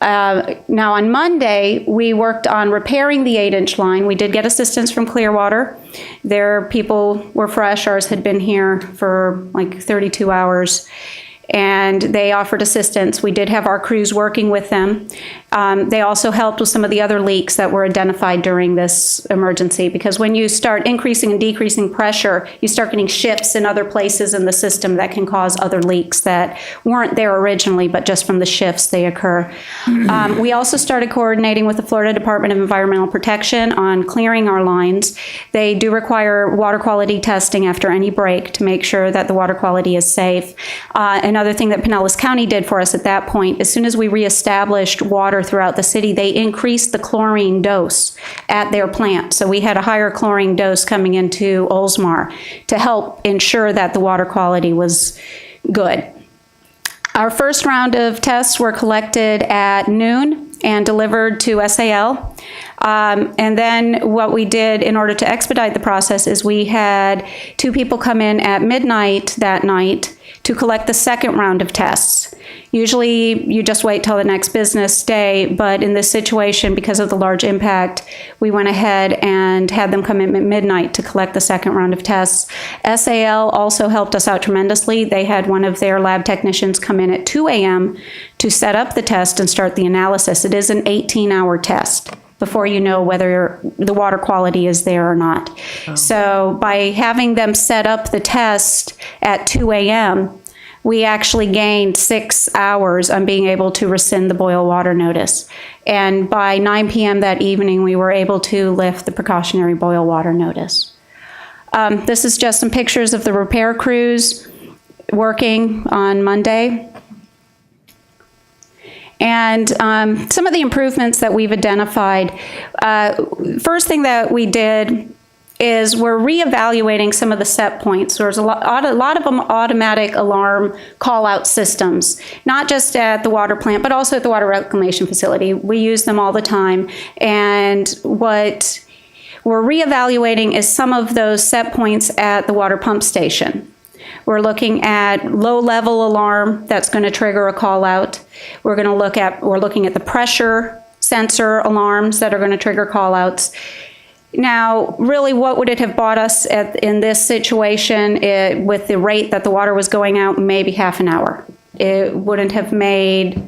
Now on Monday, we worked on repairing the 8-inch line. We did get assistance from Clearwater. Their people were fresh. Ours had been here for like 32 hours. And they offered assistance. We did have our crews working with them. They also helped with some of the other leaks that were identified during this emergency, because when you start increasing and decreasing pressure, you start getting shifts in other places in the system that can cause other leaks that weren't there originally, but just from the shifts they occur. We also started coordinating with the Florida Department of Environmental Protection on clearing our lines. They do require water quality testing after any break to make sure that the water quality is safe. Another thing that Pinellas County did for us at that point, as soon as we reestablished water throughout the city, they increased the chlorine dose at their plant. So we had a higher chlorine dose coming into Oldsmar to help ensure that the water quality was good. Our first round of tests were collected at noon and delivered to SAL. And then what we did in order to expedite the process is we had 2 people come in at midnight that night to collect the second round of tests. Usually you just wait till the next business day, but in this situation, because of the large impact, we went ahead and had them come in at midnight to collect the second round of tests. SAL also helped us out tremendously. They had one of their lab technicians come in at 2 a.m. to set up the test and start the analysis. It is an 18-hour test before you know whether the water quality is there or not. Oh. So by having them set up the test at 2 a.m., we actually gained 6 hours on being able to rescind the boil water notice. And by 9 p.m. that evening, we were able to lift the precautionary boil water notice. This is just some pictures of the repair crews working on Monday. And some of the improvements that we've identified, first thing that we did is we're reevaluating some of the set points. There's a lot of them automatic alarm call-out systems, not just at the water plant, but also at the water reclamation facility. We use them all the time. And what we're reevaluating is some of those set points at the water pump station. We're looking at low-level alarm that's going to trigger a call-out. We're looking at the pressure sensor alarms that are going to trigger call-outs. Now, really, what would it have bought us in this situation with the rate that the water was going out? Maybe half an hour. It wouldn't have made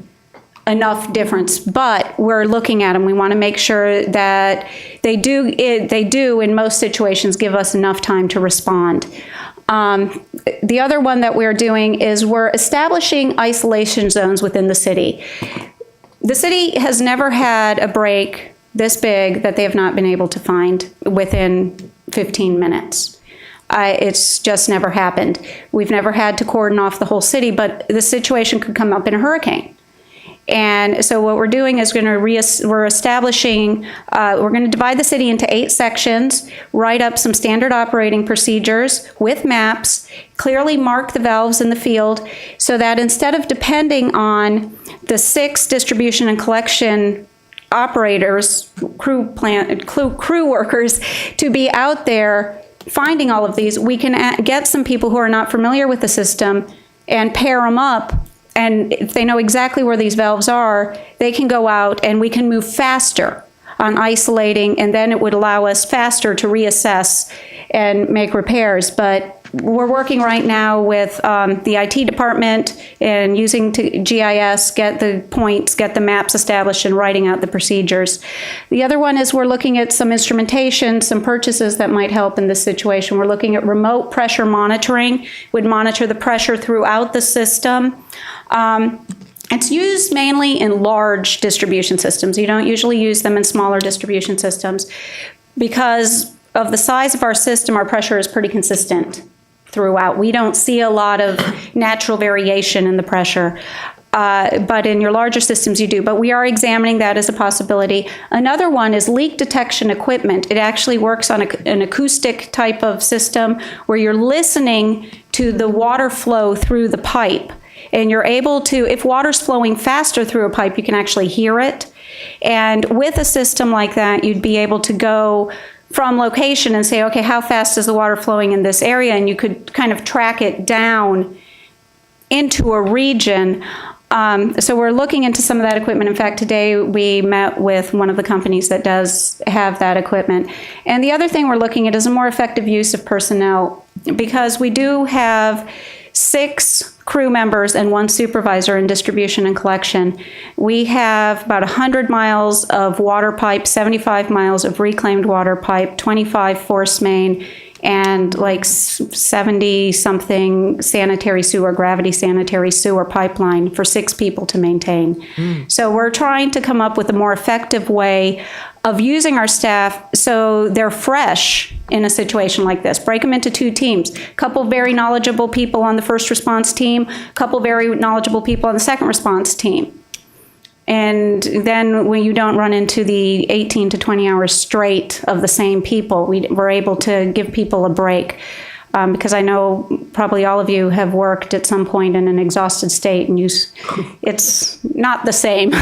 enough difference, but we're looking at them. We want to make sure that they do in most situations give us enough time to respond. The other one that we're doing is we're establishing isolation zones within the city. The city has never had a break this big that they have not been able to find within 15 minutes. It's just never happened. We've never had to cordon off the whole city, but the situation could come up in a hurricane. And so what we're doing is we're establishing, we're going to divide the city into 8 sections, write up some standard operating procedures with maps, clearly mark the valves in the field so that instead of depending on the 6 distribution and collection operators, crew workers to be out there finding all of these, we can get some people who are not familiar with the system and pair them up. And if they know exactly where these valves are, they can go out and we can move faster on isolating, and then it would allow us faster to reassess and make repairs. But we're working right now with the IT department and using GIS, get the points, get the maps established, and writing out the procedures. The other one is we're looking at some instrumentation, some purchases that might help in this situation. We're looking at remote pressure monitoring, would monitor the pressure throughout the system. It's used mainly in large distribution systems. You don't usually use them in smaller distribution systems. Because of the size of our system, our pressure is pretty consistent throughout. We don't see a lot of natural variation in the pressure. But in your larger systems you do. But we are examining that as a possibility. Another one is leak detection equipment. It actually works on an acoustic type of system where you're listening to the water flow through the pipe. And you're able to, if water's flowing faster through a pipe, you can actually hear it. And with a system like that, you'd be able to go from location and say, okay, how fast is the water flowing in this area? And you could kind of track it down into a region. So we're looking into some of that equipment. In fact, today we met with one of the companies that does have that equipment. And the other thing we're looking at is a more effective use of personnel, because we do have 6 crew members and 1 supervisor in distribution and collection. We have about 100 miles of water pipe, 75 miles of reclaimed water pipe, 25 force main, and like 70-something sanitary sewer, gravity sanitary sewer pipeline for 6 people to maintain. So we're trying to come up with a more effective way of using our staff so they're fresh in a situation like this. Break them into 2 teams. A couple very knowledgeable people on the first response team, a couple very knowledgeable people on the second response team. And then when you don't run into the 18 to 20 hours straight of the same people, we're able to give people a break. Because I know probably all of you have worked at some point in an exhausted state, and it's not the same.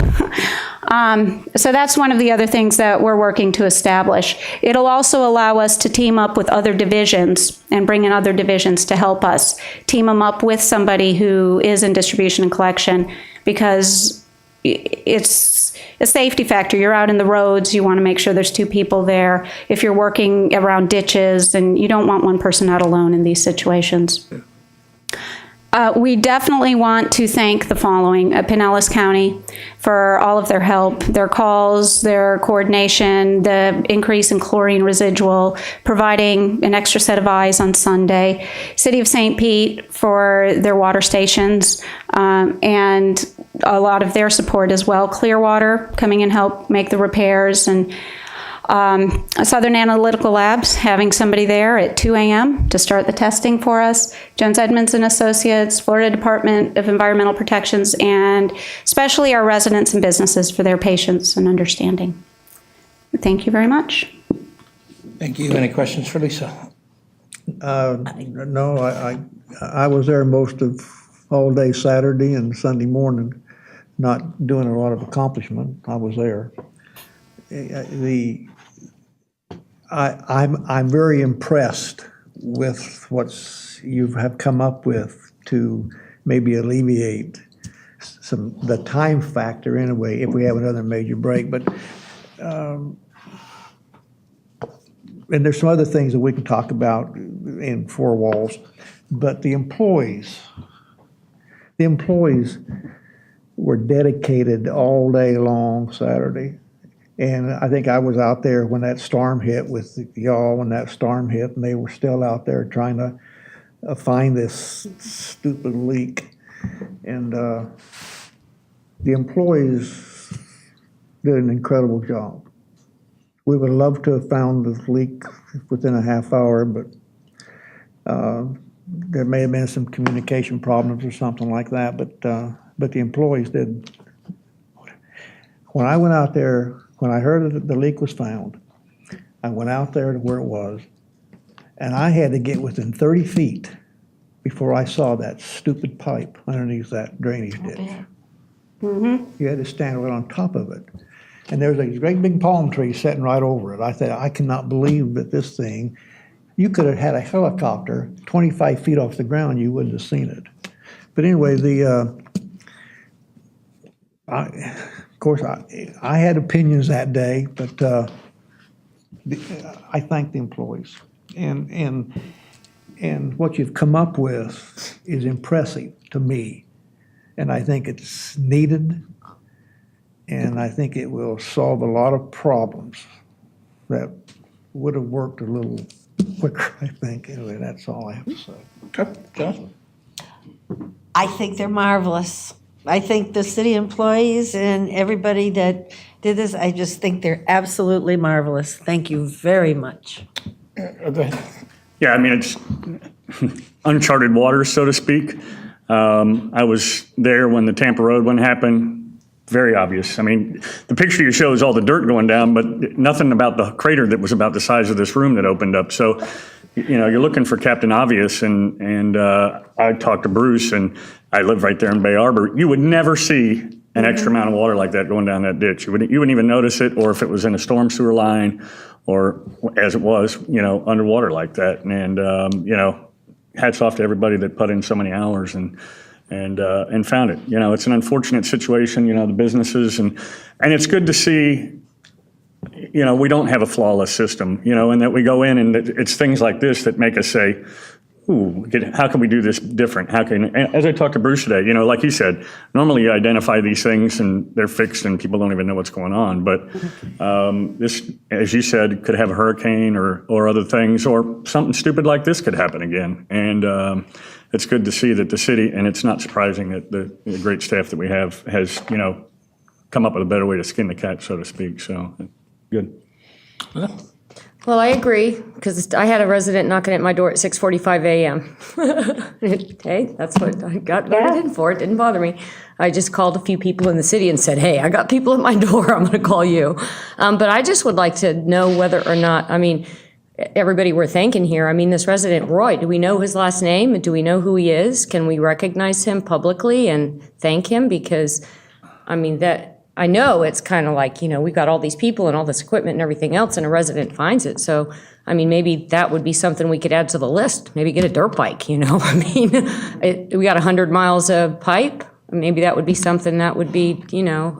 So that's one of the other things that we're working to establish. It'll also allow us to team up with other divisions and bring in other divisions to help us. Team them up with somebody who is in distribution and collection, because it's a safety factor. You're out in the roads, you want to make sure there's 2 people there. If you're working around ditches, and you don't want one person out alone in these situations. We definitely want to thank the following: Pinellas County for all of their help, their calls, their coordination, the increase in chlorine residual, providing an extra set of eyes on Sunday. City of St. Pete for their water stations, and a lot of their support as well. Clearwater coming and help make the repairs, and Southern Analytical Labs having somebody there at 2 a.m. to start the testing for us. Jones Edmonds and Associates, Florida Department of Environmental Protections, and especially our residents and businesses for their patience and understanding. Thank you very much. Thank you. Any questions for Lisa? No, I was there most of all day Saturday and Sunday morning, not doing a lot of accomplishment. I was there. I'm very impressed with what you have come up with to maybe alleviate the time factor in a way if we have another major break. But and there's some other things that we can talk about in 4 walls. But the employees, were dedicated all day long Saturday. And I think I was out there when that storm hit with y'all, when that storm hit, and they were still out there trying to find this stupid leak. And the employees did an incredible job. We would love to have found the leak within a half hour, but there may have been some communication problems or something like that, but the employees did. When I went out there, when I heard that the leak was found, I went out there to where it was, and I had to get within 30 feet before I saw that stupid pipe underneath that drainage ditch. You had to stand right on top of it. And there was a great big palm tree sitting right over it. I said, I cannot believe that this thing, you could have had a helicopter 25 feet off the ground, you wouldn't have seen it. But anyway, of course, I had opinions that day, but I thank the employees. And what you've come up with is impressive to me. And I think it's needed, and I think it will solve a lot of problems that would have worked a little quicker, I think. Anyway, that's all I have to say. Okay, John? I think they're marvelous. I think the city employees and everybody that did this, I just think they're absolutely marvelous. Thank you very much. Go ahead. Yeah, I mean, it's uncharted waters, so to speak. I was there when the Tampa Road one happened. Very obvious. I mean, the picture you show is all the dirt going down, but nothing about the crater that was about the size of this room that opened up. So, you know, you're looking for Captain Obvious, and I talked to Bruce, and I live right there in Bay Arbor. You would never see an extra amount of water like that going down that ditch. You wouldn't even notice it, or if it was in a storm sewer line, or as it was, you know, underwater like that. And you know, hats off to everybody that put in so many hours and found it. You know, it's an unfortunate situation. You know, the businesses and it's good to see. You know, we don't have a flawless system. You know, and that we go in and it's things like this that make us say, ooh, how can we do this different? And as I talked to Bruce today, you know, like he said, normally you identify these things and they're fixed and people don't even know what's going on. But this, as you said, could have a hurricane or other things, or something stupid like this could happen again. And it's good to see that the city, and it's not surprising that the great staff that we have has, you know, come up with a better way to skin the cat, so to speak. So, good. Well, I agree, because I had a resident knocking at my door at 6:45 a.m. Hey, that's what I got voted in for. It didn't bother me. I just called a few people in the city and said, hey, I got people at my door. I'm going to call you. But I just would like to know whether or not, I mean, everybody we're thanking here, I mean, this resident, Roy, do we know his last name? Do we know who he is? Can we recognize him publicly and thank him? Because, I mean, that... I know it's kind of like, you know, we've got all these people and all this equipment and everything else, and a resident finds it. So, I mean, maybe that would be something we could add to the list. Maybe get a dirt bike, you know? I mean, we got 100 miles of pipe. Maybe that would be something that would be, you know,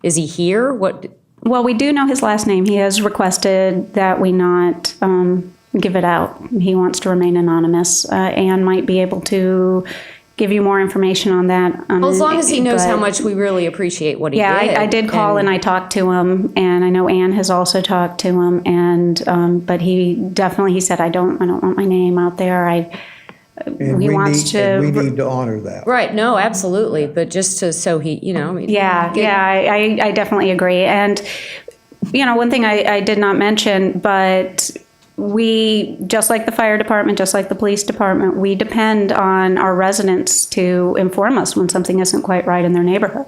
is he here? What? Well, we do know his last name. He has requested that we not give it out. He wants to remain anonymous. Anne might be able to give you more information on that. Well, as long as he knows how much we really appreciate what he did. Yeah, I did call and I talked to him, and I know Ann has also talked to him, and but he said, I don't want my name out there. And we need to honor that. Right, no, absolutely, but just so he, you know. I definitely agree. And, you know, one thing I did not mention, but we, just like the fire department, just like the police department, we depend on our residents to inform us when something isn't quite right in their neighborhood.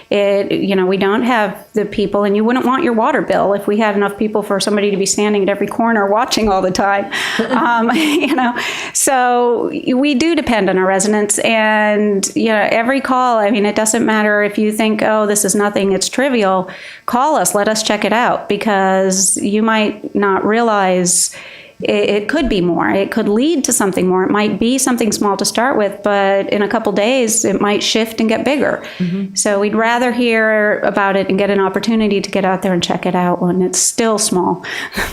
You know, we don't have the people, and you wouldn't want your water bill if we had enough people for somebody to be standing at every corner watching all the time. You know, so we do depend on our residents, and, you know, every call, I mean, it doesn't matter if you think, oh, this is nothing, it's trivial, call us, let us check it out, because you might not realize it could be more. It could lead to something more. It might be something small to start with, but in a couple days, it might shift and get bigger. Mm-hmm. So we'd rather hear about it and get an opportunity to get out there and check it out when it's still small.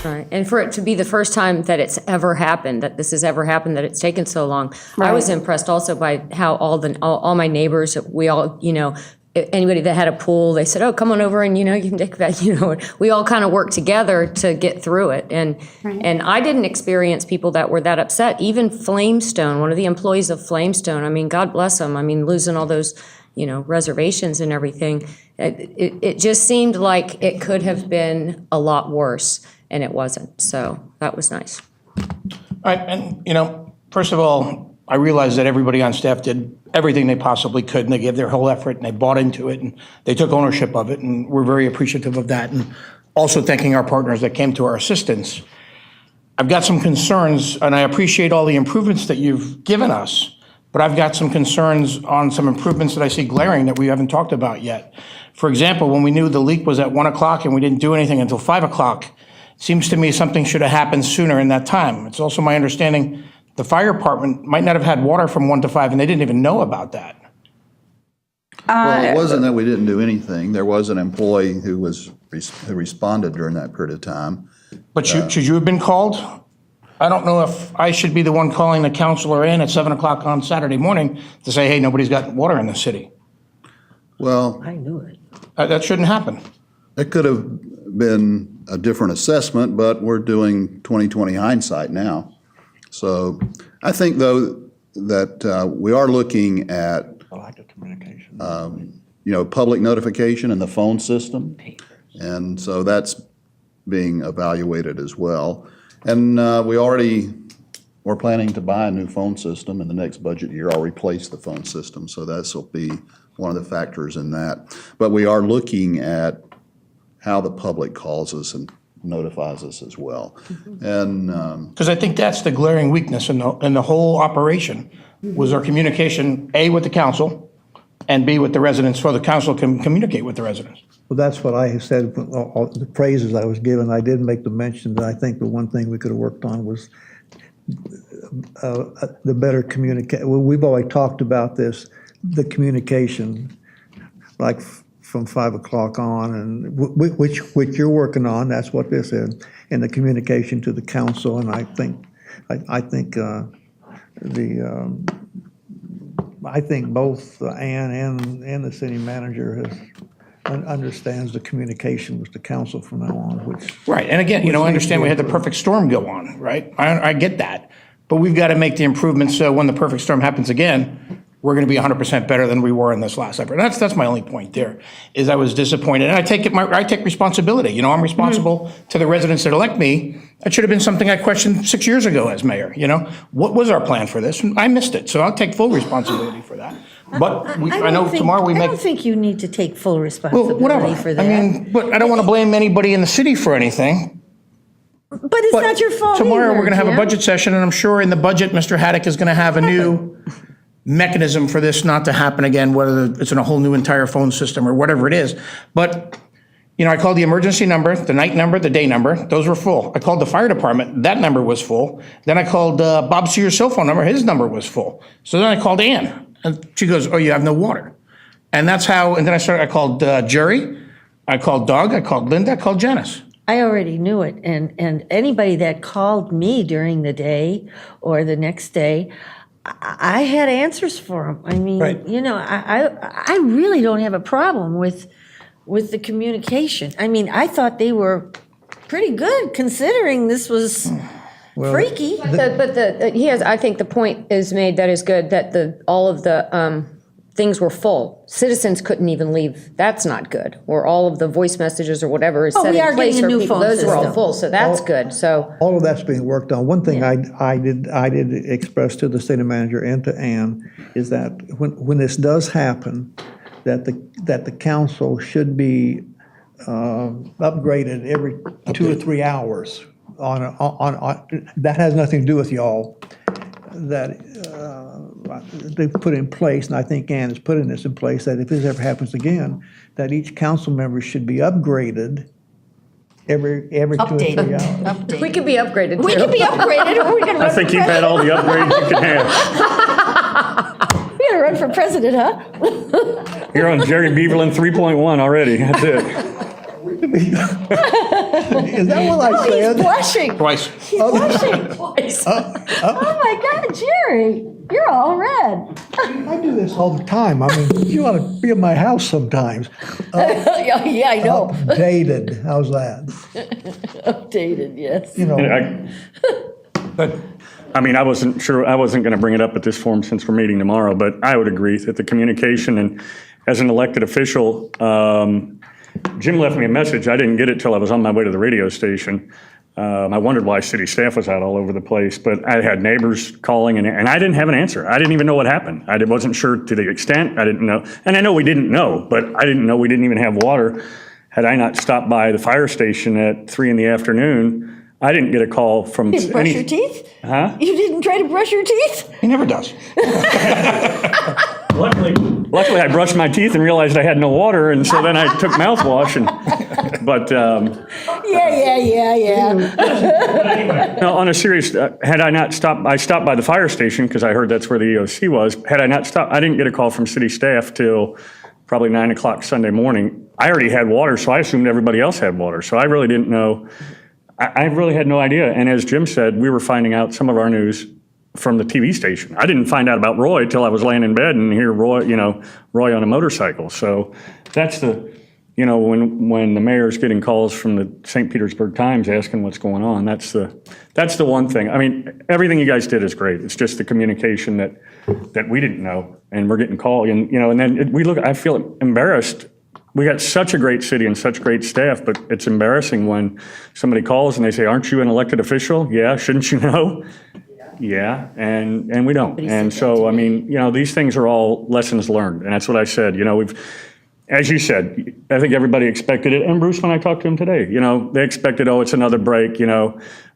Right. And for it to be the first time that it's ever happened, that this has ever happened, that it's taken so long. Right. I was impressed also by how all my neighbors, we all, you know, anybody that had a pool, they said, oh, come on over and, you can take that, we all kind of worked together to get through it. And I didn't experience people that were that upset. Even Flamestone, one of the employees of Flamestone, I mean, God bless them. I mean, losing all those, reservations and everything. It just seemed like it could have been a lot worse, and it wasn't. So that was nice. All right, and, first of all, I realize that everybody on staff did everything they possibly could, and they gave their whole effort, and they bought into it, and they took ownership of it, and we're very appreciative of that, and also thanking our partners that came to our assistance. I've got some concerns, and I appreciate all the improvements that you've given us, but I've got some concerns on some improvements that I see glaring that we haven't talked about yet. For example, when we knew the leak was at 1 o'clock and we didn't do anything until 5 o'clock, it seems to me something should have happened sooner in that time. It's also my understanding the fire department might not have had water from 1 to 5, and they didn't even know about that. Well, it wasn't that we didn't do anything. There was an employee who responded during that period of time. But should you have been called? I don't know if I should be the one calling the counselor in at 7 o'clock on Saturday morning to say, hey, nobody's got water in the city. Well, I knew it. That shouldn't happen. it could have been a different assessment, but we're doing 20/20 hindsight now. So I think, though, that we are looking at public notification and the phone system. And so that's being evaluated as well. And we're planning to buy a new phone system in the next budget year. I'll replace the phone system, so this will be one of the factors in that. But we are looking at how the public calls us and notifies us as well. And because I think that's the glaring weakness in the whole operation, was our communication, A, with the council, and B, with the residents, so the council can communicate with the residents. Well, that's what I said, all the praises I was given. I did make the mention that I think the one thing we could have worked on was the better communicate. Well, we've already talked about this, the communication, like from 5 o'clock on, and which you're working on. That's what this is, and the communication to the council. And I think both Ann and the city manager understands the communication with the council from now on, which. Right, and again, I understand we had the perfect storm go on, right? I get that. But we've got to make the improvements so when the perfect storm happens again, we're going to be 100% better than we were in this last effort. And that's my only point there, is I was disappointed. And I take responsibility. I'm responsible to the residents that elect me. That should have been something I questioned 6 years ago as mayor. What was our plan for this? I missed it, so I'll take full responsibility for that. But I know tomorrow we make. I don't think you need to take full responsibility for that. But I don't want to blame anybody in the city for anything. But it's not your fault Tomorrow either, we're going to have a Jim. budget session, and I'm sure in the budget, Mr. Haddock is going to have a new mechanism for this not to happen again, whether it's in a whole new entire phone system or whatever it is. But, I called the emergency number, the night number, the day number. Those were full. I called the fire department. That number was full. Then I called Bob Sears' cell phone number. His number was full. So then I called Ann, and she goes, "Oh, you have no water." And that's how. And then I called Jerry. I called Doug. I called Linda. I called Janice. I already knew it, and anybody that called me during the day or the next day, I had answers for them. I mean, Right. I really don't have a problem with the communication. I mean, I thought they were pretty good considering this was freaky. I think the point is made that is good, that all of the things were full. Citizens couldn't even leave. That's not good. Or all of the voice messages or whatever is set we in are place getting a for new people. phone Those were all system. full, so that's good. So All of that's being worked on. One thing I did express to the city manager and to Ann is that when this does happen, that the council should be upgraded every 2 or 3 hours on that has nothing to do with y'all. That they've put in place, and I think Ann is putting this in place, that if this ever happens again, that each council member should be upgraded every 2 or 3 hours. we could be upgraded too. We could be upgraded, or we're going to I think you've had all the upgrades you can have. We're going to run for president, huh? You're on Jerry Beaverland 3.1 already. That's it. Is that what I said? He's blushing. Twice. He's blushing twice. Oh my God, Jerry, you're all red. I do this all the time. I mean, you ought to be in my house sometimes. Yeah, I know. Updated, how's that? Updated, yes. You know, I mean, I wasn't sure, I wasn't going to bring it up at this forum since we're meeting tomorrow, but I would agree that the communication, and as an elected official, Jim left me a message. I didn't get it till I was on my way to the radio station. I wondered why city staff was out all over the place, but I had neighbors calling, and I didn't have an answer. I didn't even know what happened. I wasn't sure to the extent. I didn't know. And I know we didn't know, but I didn't know we didn't even have water. Had I not stopped by the fire station at 3 in the afternoon, I didn't get a call from You didn't brush your teeth? Huh? You didn't try to brush your teeth? He never does. Luckily, I brushed my teeth and realized I had no water, and so then I took mouthwash. But Yeah. no, on a serious, had I not stopped, I stopped by the fire station because I heard that's where the EOC was. Had I not stopped, I didn't get a call from city staff till probably 9 o'clock Sunday morning. I already had water, so I assumed everybody else had water. So I really didn't know. I really had no idea. And as Jim said, we were finding out some of our news from the TV station. I didn't find out about Roy till I was laying in bed and hear Roy on a motorcycle. So that's when the mayor's getting calls from the St. Petersburg Times asking what's going on, that's the one thing. I mean, everything you guys did is great. It's just the communication that we didn't know, and we're getting called, and then I feel embarrassed. We got such a great city and such great staff, but it's embarrassing when somebody calls and they say, "Aren't you an elected official?" "Yeah, shouldn't you know?" Yeah, and we don't. And so, I mean, these things are all lessons learned, and that's what I said. As you said, I think everybody expected it. And Bruce, when I talked to him today, they expected, it's another break, they're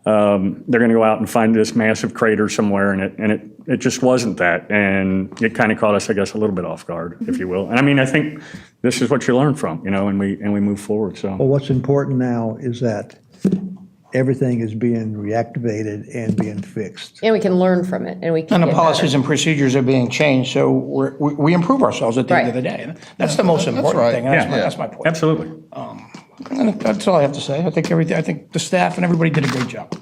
going to go out and find this massive crater somewhere, and it just wasn't that. And it kind of caught us, I guess, a little bit off guard, if you will. And I mean, I think this is what you learn from, and we move forward. So, well, what's important now is that everything is being reactivated and being fixed. And we can learn from it, and we can And the get policies better. and procedures are being changed, so we improve ourselves at the end of the day. And that's the most important right. thing, and Yeah. that's my point. absolutely. And that's all I have to say. I think the staff and everybody did a great job,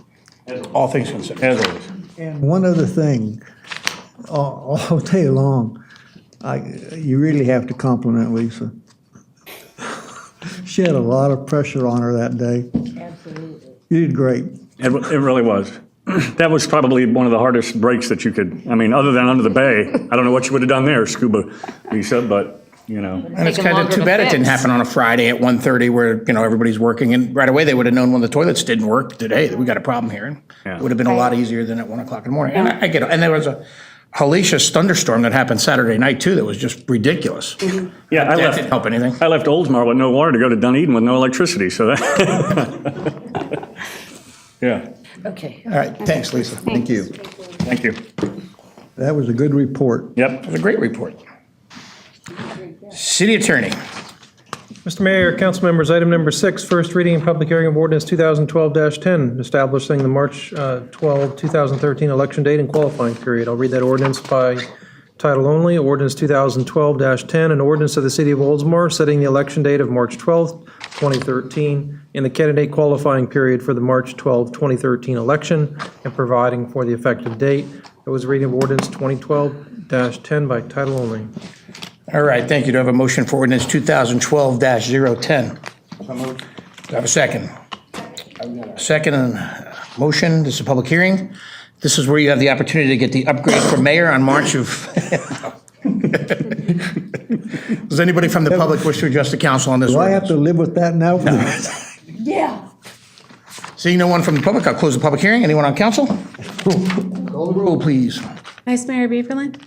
all things considered. As always. And one other thing, all day long, you really have to compliment Lisa. She had a lot of pressure on her that day. Absolutely. You did great. It really was. That was probably one of the hardest breaks that you could, I mean, other than under the bay. I don't know what you would have done there, Scuba Lisa, but, And it's kind of too bad it didn't happen on a Friday at 1:30 where, everybody's working, and right away they would have known when the toilets didn't work that, hey, we got a problem here. And Yeah. it would have been a lot easier than at 1 o'clock in the morning. And I get it. And there was a hellacious thunderstorm that happened Saturday night too that was just ridiculous. Yeah, That didn't help anything. I left Oldsmar with no water to go to Dunedin with no electricity, so that, yeah, Okay. All right, thanks, Lisa. Thank you. thank you. That was a good report. Yep. It was a great report. City Attorney. Mr. Mayor, council members, item number 6, first reading and public hearing of ordinance 2012-10, establishing the March 12, 2013 election date and qualifying period. I'll read that ordinance by title only. Ordinance 2012-10, an ordinance of the City of Oldsmar setting the election date of March 12, 2013, in the candidate qualifying period for the March 12, 2013 election, and providing for the effective date. That was reading of ordinance 2012-10 by title only. All right, thank you. Do I have a motion for ordinance 2012-010? Do I have a second? Second motion. This is a public hearing. This is where you have the opportunity to get the upgrade for mayor on March of. Does anybody from the public wish to address the council on this Do I have ordinance? to live with that now? Yeah. Seeing no one from the public, I'll close the public hearing. Anyone on council? Call the roll, please. Vice Mayor Beaverland?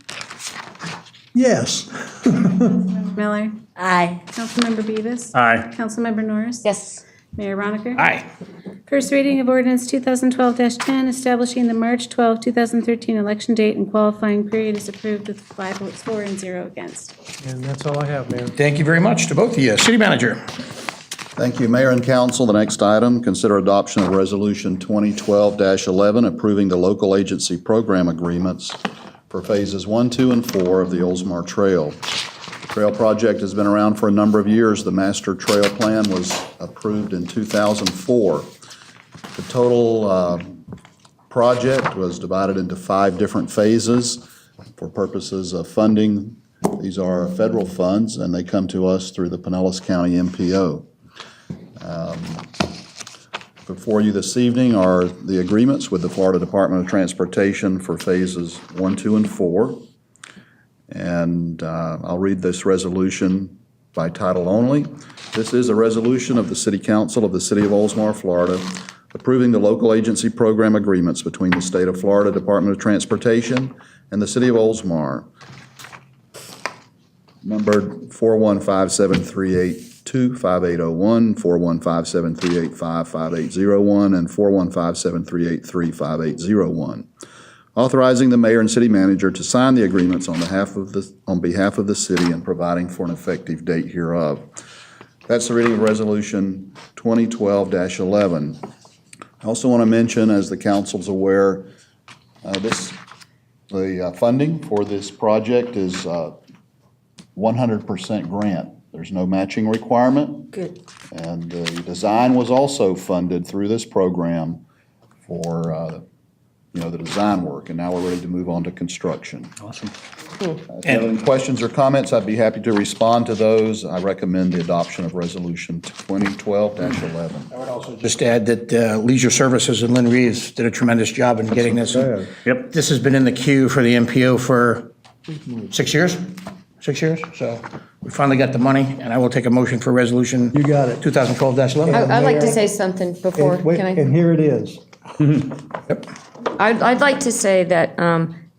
Yes. Miller? Aye. Councilmember Beavis? Aye. Councilmember Norris? Yes. Mayor Roniker? Aye. First reading of ordinance 2012-10, establishing the March 12, 2013 election date and qualifying period is approved with 5 votes for and 0 against. And that's all I have, Mayor. Thank you very much to both of you. City manager. Thank you, Mayor and Council. The next item, consider adoption of Resolution 2012-11, approving the local agency program agreements for phases 1, 2, and 4 of the Oldsmar Trail. Trail project has been around for a number of years. The master trail plan was approved in 2004. The total project was divided into 5 different phases for purposes of funding. These are federal funds, and they come to us through the Pinellas County MPO. Before you this evening are the agreements with the Florida Department of Transportation for phases 1, 2, and 4. And I'll read this resolution by title only. This is a resolution of the City Council of the City of Oldsmar, Florida, approving the local agency program agreements between the State of Florida Department of Transportation and the City of Oldsmar, numbered 41573825801, 41573855801, and 41573835801. Authorizing the mayor and city manager to sign the agreements on behalf of the city and providing for an effective date hereof. That's the reading of Resolution 2012-11. I also want to mention, as the council's aware, the funding for this project is 100% grant. There's no matching requirement. Good. And the design was also funded through this program for the design work, and now we're ready to move on to construction. Awesome. If you have any questions or comments, I'd be happy to respond to those. I recommend the adoption of Resolution 2012-11. I would also just add that Leisure Services and Lynn Reeves did a tremendous job in getting this. Yep. This has been in the queue for the MPO for 6 years? 6 years? So we finally got the money, and I will take a motion for Resolution. You got it. 2012-11. I'd like to say something before, can I? And here it is. Yep. I'd like to say that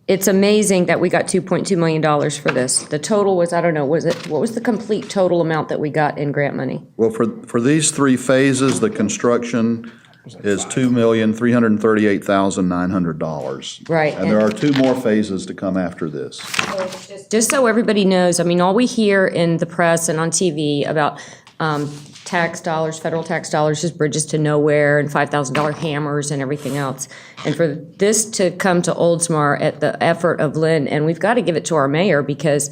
it's amazing that we got $2.2 million for this. The total was, I don't know, what was the complete total amount that we got in grant money? Well, for these 3 phases, the construction is $2,338,900. Right, And there are 2 more phases to come after this. Just so everybody knows, I mean, all we hear in the press and on TV about tax dollars, federal tax dollars, just bridges to nowhere and $5,000 hammers and everything else. And for this to come to Oldsmar at the effort of Lynn, and we've got to give it to our mayor because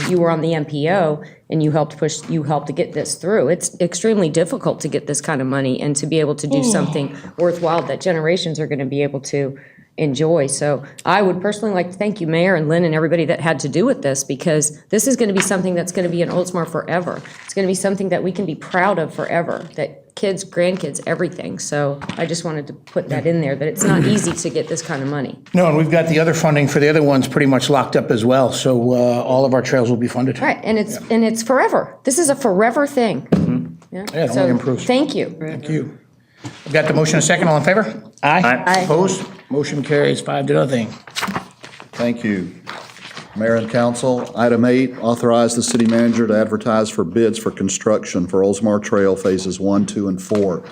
you were on the MPO and you helped to get this through. It's extremely difficult to get this kind of money and to be able to do something worthwhile that generations are going to be able to enjoy. So I would personally like to thank you, Mayor and Lynn and everybody that had to do with this, because this is going to be something that's going to be in Oldsmar forever. It's going to be something that we can be proud of forever, that kids, grandkids, everything. So I just wanted to put that in there, that it's not easy to get this kind of money. No, and we've got the other funding for the other ones pretty much locked up as well, so all of our trails will be funded. Right, and it's forever. This is a forever thing. Yeah, it So, only improves. thank you. Thank you. I've got the motion and second. All in favor? Aye. Aye. Opposed? Motion carries 5-0. Thank you. Mayor and council, item 8, authorize the city manager to advertise for bids for construction for Oldsmar Trail phases 1, 2, and 4.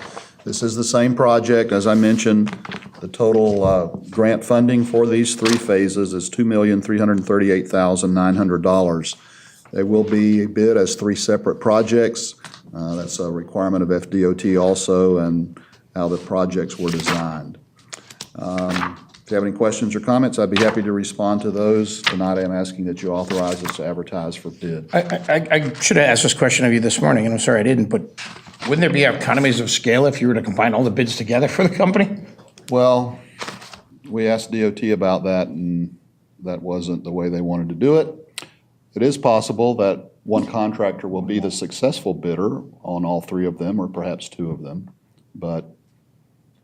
This is the same project. As I mentioned, the total grant funding for these 3 phases is $2,338,900. They will be bid as 3 separate projects. That's a requirement of FDOT also, and how the projects were designed. If you have any questions or comments, I'd be happy to respond to those. Tonight, I'm asking that you authorize us to advertise for bid. I should have asked this question of you this morning, and I'm sorry I didn't, but wouldn't there be economies of scale if you were to combine all the bids together for the company? Well, we asked DOT about that, and that wasn't the way they wanted to do it. It is possible that one contractor will be the successful bidder on all 3 of them, or perhaps 2 of them, but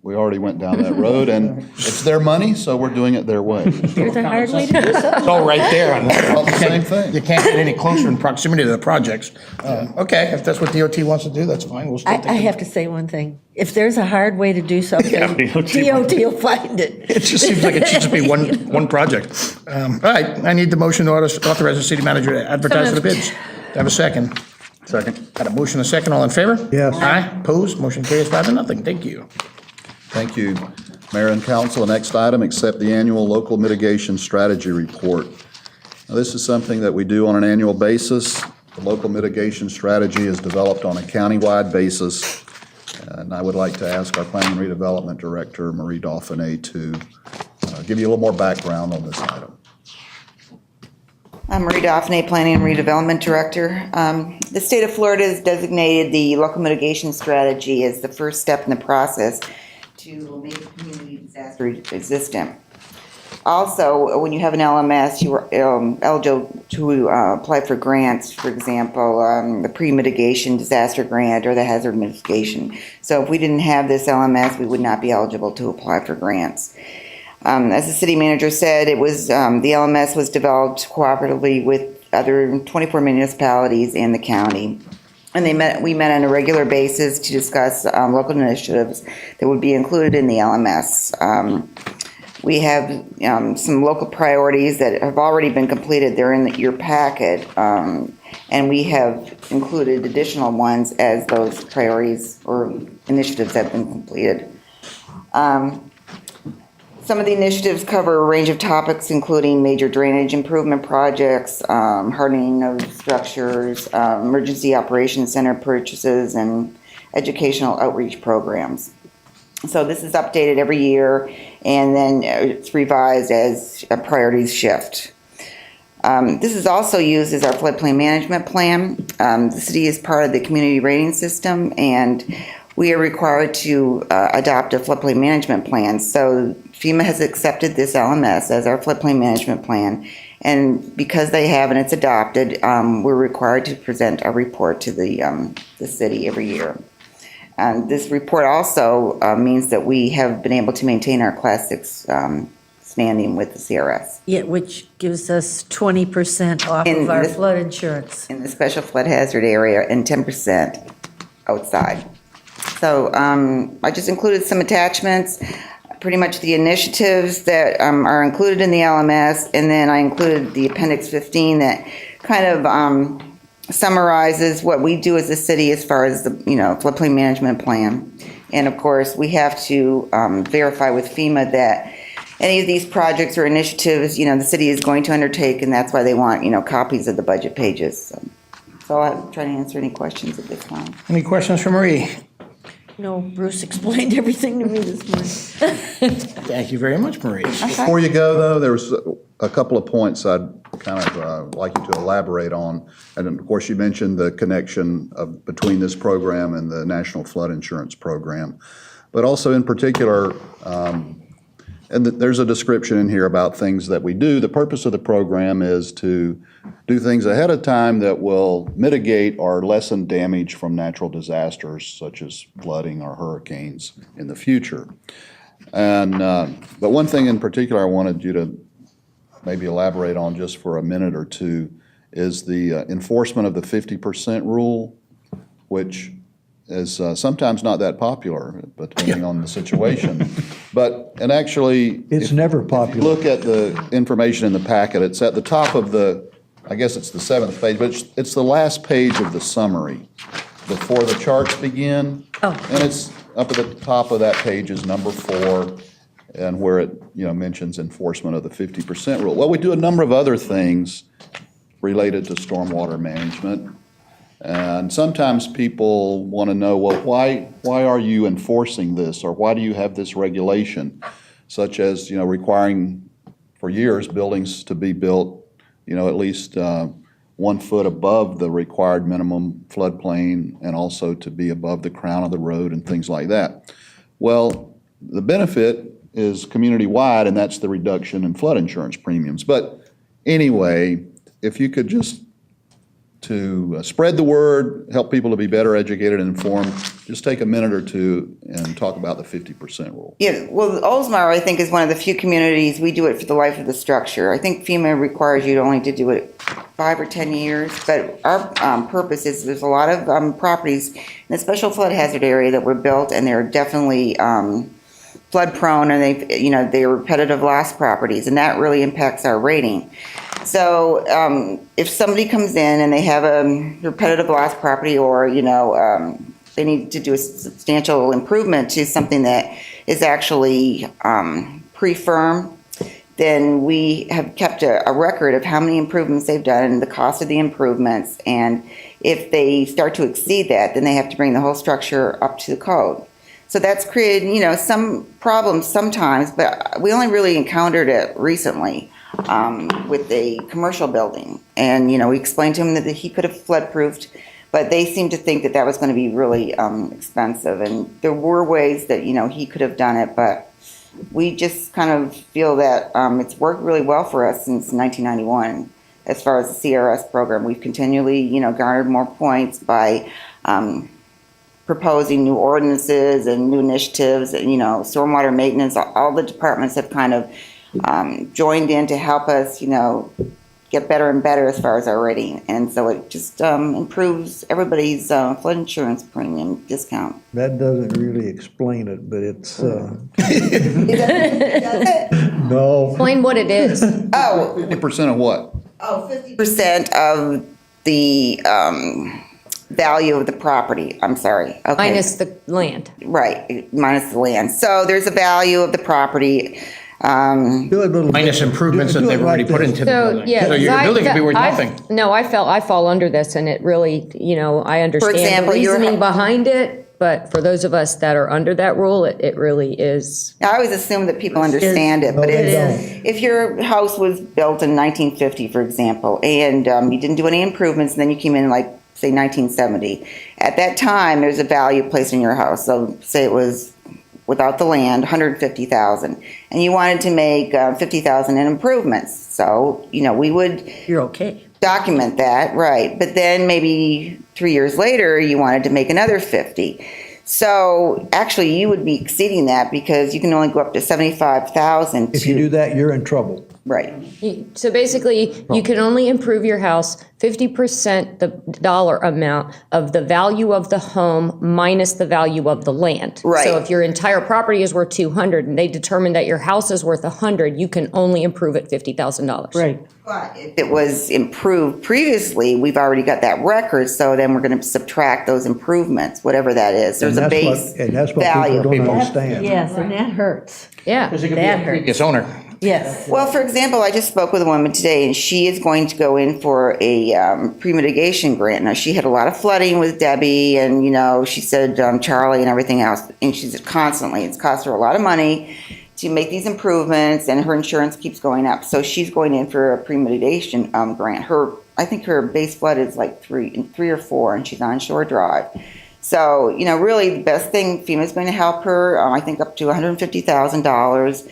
we already went down that road, and it's their money, so we're doing it their way. There's a hard way to do something. It's all right there. On that. Well, the same thing. You can't get any closer in proximity to the projects. Okay, if that's what DOT wants to do, that's fine. We'll still I have to say one thing. If there's a hard way to do something, DOT will find it. It just seems like it should just be one project. All right, I need the motion to authorize the city manager to advertise for the bids. Do I have a second? Second. Got a motion and a second. All in favor? Yes. Aye. Opposed? Motion carries 5-0. Thank you. Thank you. Mayor and council, the next item, accept the annual local mitigation strategy report. Now, this is something that we do on an annual basis. The local mitigation strategy is developed on a countywide basis, and I would like to ask our Planning and Redevelopment Director, Marie Dauphiné, to give you a little more background on this item. I'm Marie Daphne, Planning and Redevelopment Director. The state of Florida has designated the local mitigation strategy as the first step in the process to make community disaster resistant. Also, when you have an LMS, you are eligible to apply for grants, for example, the pre-mitigation disaster grant or the hazard mitigation. So if we didn't have this LMS, we would not be eligible to apply for grants. As the city manager said, it was the LMS was developed cooperatively with other 24 municipalities and the county. And we met on a regular basis to discuss local initiatives that would be included in the LMS. We have some local priorities that have already been completed. They're in your packet. And we have included additional ones as those priorities or initiatives have been completed. Some of the initiatives cover a range of topics, including major drainage improvement projects, hardening of structures, emergency operations center purchases, and educational outreach programs. So this is updated every year, and then it's revised as priorities shift. This is also used as our floodplain management plan. The city is part of the community rating system, and we are required to adopt a floodplain management plan. So FEMA has accepted this LMS as our floodplain management plan, and because they have and it's adopted, we're required to present a report to the city every year. This report also means that we have been able to maintain our Class 6 standing with the CRS. Yeah, which gives us 20% off of our flood insurance. In the special flood hazard area and 10% outside. So I just included some attachments, pretty much the initiatives that are included in the LMS, and then I included the Appendix 15 that kind of summarizes what we do as a city as far as the floodplain management plan. And of course, we have to verify with FEMA that any of these projects or initiatives, the city is going to undertake, and that's why they want, copies of the budget pages. So I'll try to answer any questions at this time. Any questions for Marie? No, Bruce explained everything to me this morning. Thank you very much, Marie. Before you go, though, there's a couple of points I'd kind of like you to elaborate on. And of course, you mentioned the connection between this program and the National Flood Insurance Program. But also in particular, and there's a description in here about things that we do. The purpose of the program is to do things ahead of time that will mitigate or lessen damage from natural disasters such as flooding or hurricanes in the future. And but one thing in particular I wanted you to maybe elaborate on just for a minute or two is the enforcement of the 50% rule, which is sometimes not that popular, but depending on the situation. And actually, It's never popular. If you look at the information in the packet, it's at the top of I guess it's the 7th page, but it's the last page of the summary before the charts begin. Oh. And it's up at the top of that page is number 4, and where it mentions enforcement of the 50% rule. Well, we do a number of other things related to stormwater management. And sometimes people want to know, well, why are you enforcing this, or why do you have this regulation, such as requiring for years buildings to be built at least 1 foot above the required minimum floodplain, and also to be above the crown of the road and things like that. Well, the benefit is community-wide, and that's the reduction in flood insurance premiums. But anyway, if you could just to spread the word, help people to be better educated and informed, just take a minute or two and talk about the 50% rule. Yeah, well, Oldsmar, I think, is one of the few communities, we do it for the life of the structure. I think FEMA requires you only to do it 5 or 10 years, but our purpose is there's a lot of properties in the special flood hazard area that were built, and they're definitely flood prone, and they're repetitive loss properties, and that really impacts our rating. So if somebody comes in and they have a repetitive loss property, or they need to do a substantial improvement to something that is actually pre-firm, then we have kept a record of how many improvements they've done and the cost of the improvements. And if they start to exceed that, then they have to bring the whole structure up to the code. So that's created, some problems sometimes, but we only really encountered it recently. with a commercial building. And, we explained to him that he could have flood-proofed, but they seemed to think that that was going to be really expensive. And there were ways that, he could have done it, but we just kind of feel that it's worked really well for us since 1991. As far as the CRS program, we've continually, garnered more points by proposing new ordinances and new initiatives, and, stormwater maintenance. All the departments have kind of joined in to help us, get better and better as far as our rating. And so it just improves everybody's flood insurance premium discount. That doesn't really explain it, but it's, Does it? no. Explain what it is. Oh, 50% of what? 50% of the value of the property. I'm sorry. Okay. Minus the land. Right, minus the land. So there's a value of the property. Do a little. Minus improvements that do it they've already like put this. into the So, building. yeah. So your building could be worth nothing. No, I fall under this, and it really, I understand example, the your- reasoning behind it, but for those of us that are under that rule, it really is. I always assume that people understand it, but No, they if your house was built in 1950, for example, and you didn't do any improvements, and then you came in like, say, 1970, at that time, there's a value placed in your house. So say it was, without the land, $150,000, and you wanted to make $50,000 in improvements. So, we would You're okay. document that, right? But then maybe 3 years later, you wanted to make another 50. So actually, you would be exceeding that because you can only go up to 75,000. If you do that, you're in trouble. Right. So basically, you can only improve your house 50% the dollar amount of the value of the home minus the value of the land. Right. So if your entire property is worth 200 and they determine that your house is worth 100, you can only improve it $50,000. Right. But if it was improved previously, we've already got that record. So then we're going to subtract those improvements, whatever that is. There's And a that's what- base and that's what value. people don't understand. Yes, and that hurts. Yeah. Because it could be That a hurts. previous owner. Yes. Well, for example, I just spoke with a woman today, and she is going to go in for a pre-mitigation grant. Now, she had a lot of flooding with Debbie, and, she said Charlie and everything else, and she said constantly, it's cost her a lot of money to make these improvements, and her insurance keeps going up. So she's going in for a pre-mitigation grant. I think her base flood is like three or four, and she's on Shore Drive. So, really the best thing, FEMA's going to help her, I think up to $150,000,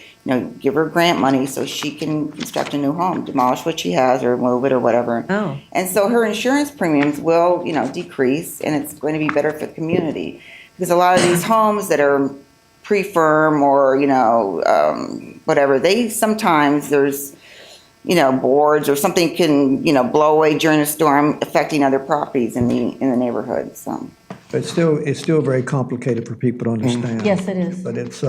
give her grant money so she can construct a new home, demolish what she has or move it or whatever. Oh. And so her insurance premiums will, decrease, and it's going to be better for the community. Because a lot of these homes that are pre-firm or, whatever, sometimes there's, boards or something can, blow away during a storm, affecting other properties in the neighborhood, so. But it's still very complicated for people to understand. Yes, it is. But it's,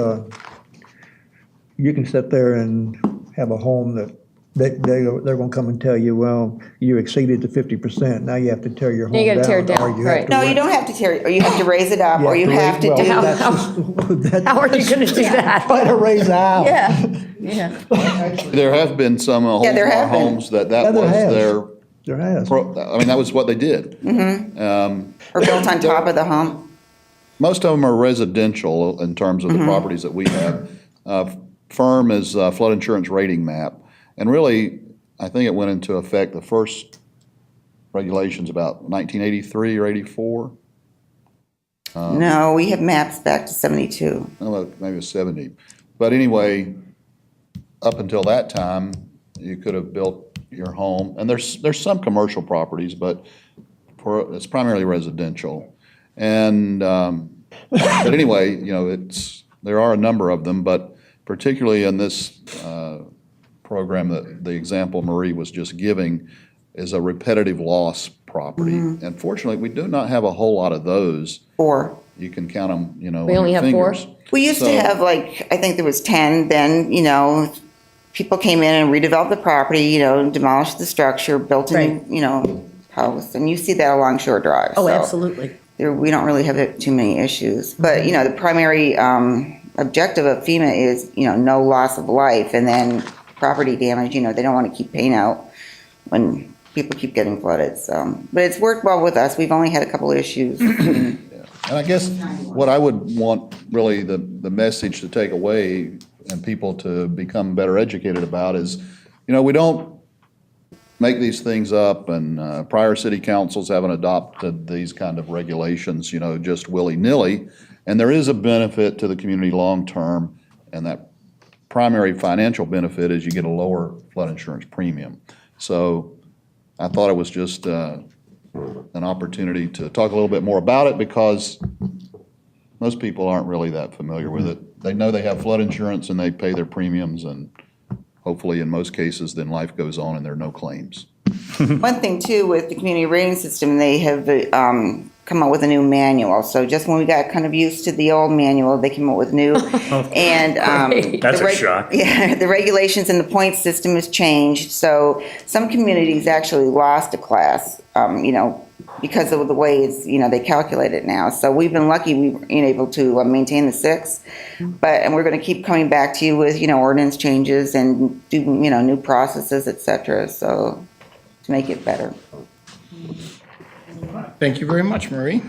you can sit there and have a home that they're gonna come and tell you, well, you exceeded the 50%, now you have to tear your home down. you gotta tear it down, or you have right. to No, rent- you don't have to tear it, or you have to raise it up, or you have to well, do. that's just- How are you going to do that? Try to raise the house. Yeah. There have been some Yeah, there have been. homes that Yeah, there was has. their, There has. that was what they did. Or built on top of the home. Most of them are residential in terms of the properties that we have. FIRM is a flood insurance rating map. And really, I think it went into effect, the first regulations about 1983 or 84. No, we have maps back to 72. Well, maybe it was 70. But anyway, up until that time, you could have built your home. And there's some commercial properties, but it's primarily residential. And but anyway, there are a number of them, but particularly in this program, that the example Marie was just giving is a repetitive loss property. And fortunately, we do not have a whole lot of those. 4. You can count them, We on only your have 4? fingers. We used to have I think there was 10, then, people came in and redeveloped the property, demolished the structure, built a new, house, and you see that along Shore Drive. Oh, So absolutely. we don't really have too many issues. But, the primary objective of FEMA is, no loss of life, and then property damage, they don't want to keep paying out when people keep getting flooded, so. But it's worked well with us. We've only had a couple of issues. And I guess what I would want, really, the message to take away and people to become better educated about is we don't make these things up, and prior city councils haven't adopted these kind of regulations, just willy-nilly. And there is a benefit to the community long-term, and that primary financial benefit is you get a lower flood insurance premium. So I thought it was just an opportunity to talk a little bit more about it, because most people aren't really that familiar with it. They know they have flood insurance and they pay their premiums, and hopefully in most cases then life goes on and there are no claims. One thing too, with the community rating system, they have come up with a new manual. So just when we got kind of used to the old manual, they came up with new. And That's a shock. Yeah, the regulations and the point system has changed. So some communities actually lost a class, because of the way it's, they calculate it now. So we've been lucky we've been able to maintain the 6. And we're going to keep coming back to you with, ordinance changes and do, new processes, et cetera. So to make it better. Thank you very much, Marie.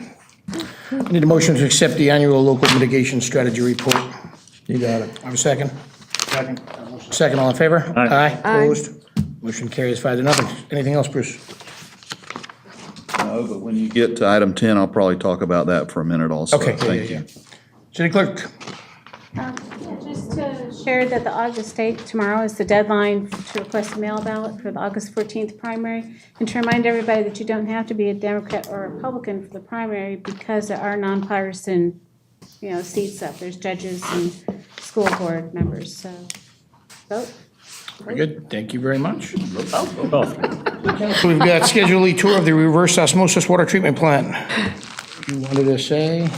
I need a motion to accept the annual local mitigation strategy report. You got it. I have a second? Second, all in favor? Aye. Opposed? Motion carries 5-0. Anything else, Bruce? No, but when you get to item 10, I'll probably talk about that for a minute also. Okay, Thank you. yeah. City Clerk? Just to share that the August date, tomorrow is the deadline to request a mail ballot for the August 14th primary. And to remind everybody that you don't have to be a Democrat or a Republican for the primary, because there are nonpartisan, seats up. There's judges and school board members, so vote. Very good. Thank you very much. So we've got Schedule E tour of the reverse osmosis water treatment plant. You wanted to say?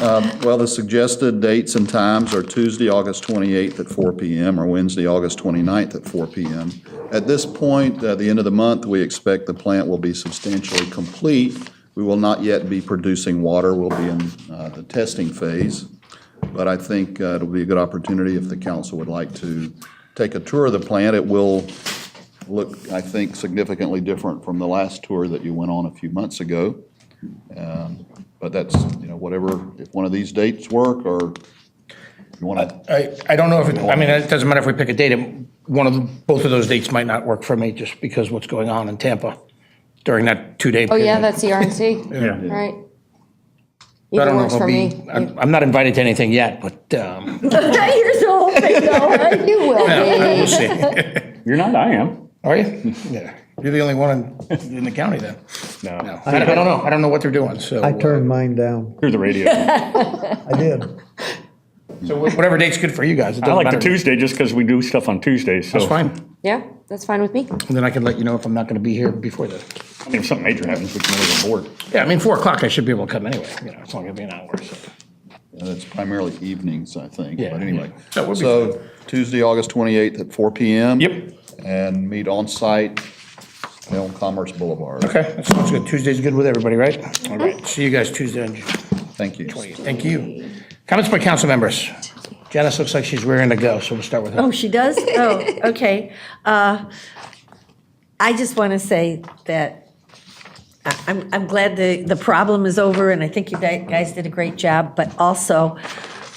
Well, the suggested dates and times are Tuesday, August 28th at 4 p.m. or Wednesday, August 29th at 4 p.m. At this point, at the end of the month, we expect the plant will be substantially complete. We will not yet be producing water. We'll be in the testing phase. But I think it'll be a good opportunity if the council would like to take a tour of the plant. It will look, I think, significantly different from the last tour that you went on a few months ago. But that's, whatever, if one of these dates work, or you want to. I don't know if it doesn't matter if we pick a date. Both of those dates might not work for me, just because what's going on in Tampa during that 2-day Oh, period. yeah, that's the RNC, Yeah. right? So I Either don't know works if for I'll me. I'm not invited to anything yet, but Here's the whole thing, though. You will we'll be. see. You're not, I am. Are you? Yeah. You're the only one in the county then. No. I don't know. I don't know what they're doing, so. I turned mine down. Here's the radio. I did. So whatever date's good for you guys. It I doesn't like the matter. Tuesday just because we do stuff on Tuesdays. So. That's fine. Yeah, that's fine with me. And then I can let you know if I'm not going to be here before then. I mean, if something major happens, we can always on board. Yeah, 4 o'clock I should be able to come anyway. It's only going to be an hour, so. It's primarily evenings, I think. Yeah, But anyway, yeah. That would be so Tuesday, August 28th at 4 p.m. Yep. And meet on site on Commerce Boulevard. Okay, that sounds good. Tuesday's good with everybody, right? All right. See you guys Tuesday on June Thank you. 28th. Thank you. Comments by council members. Janice looks like she's raring to go, so we'll start with her. Oh, she does? Oh, okay. I just want to say that I'm glad the problem is over, and I think you guys did a great job, but also,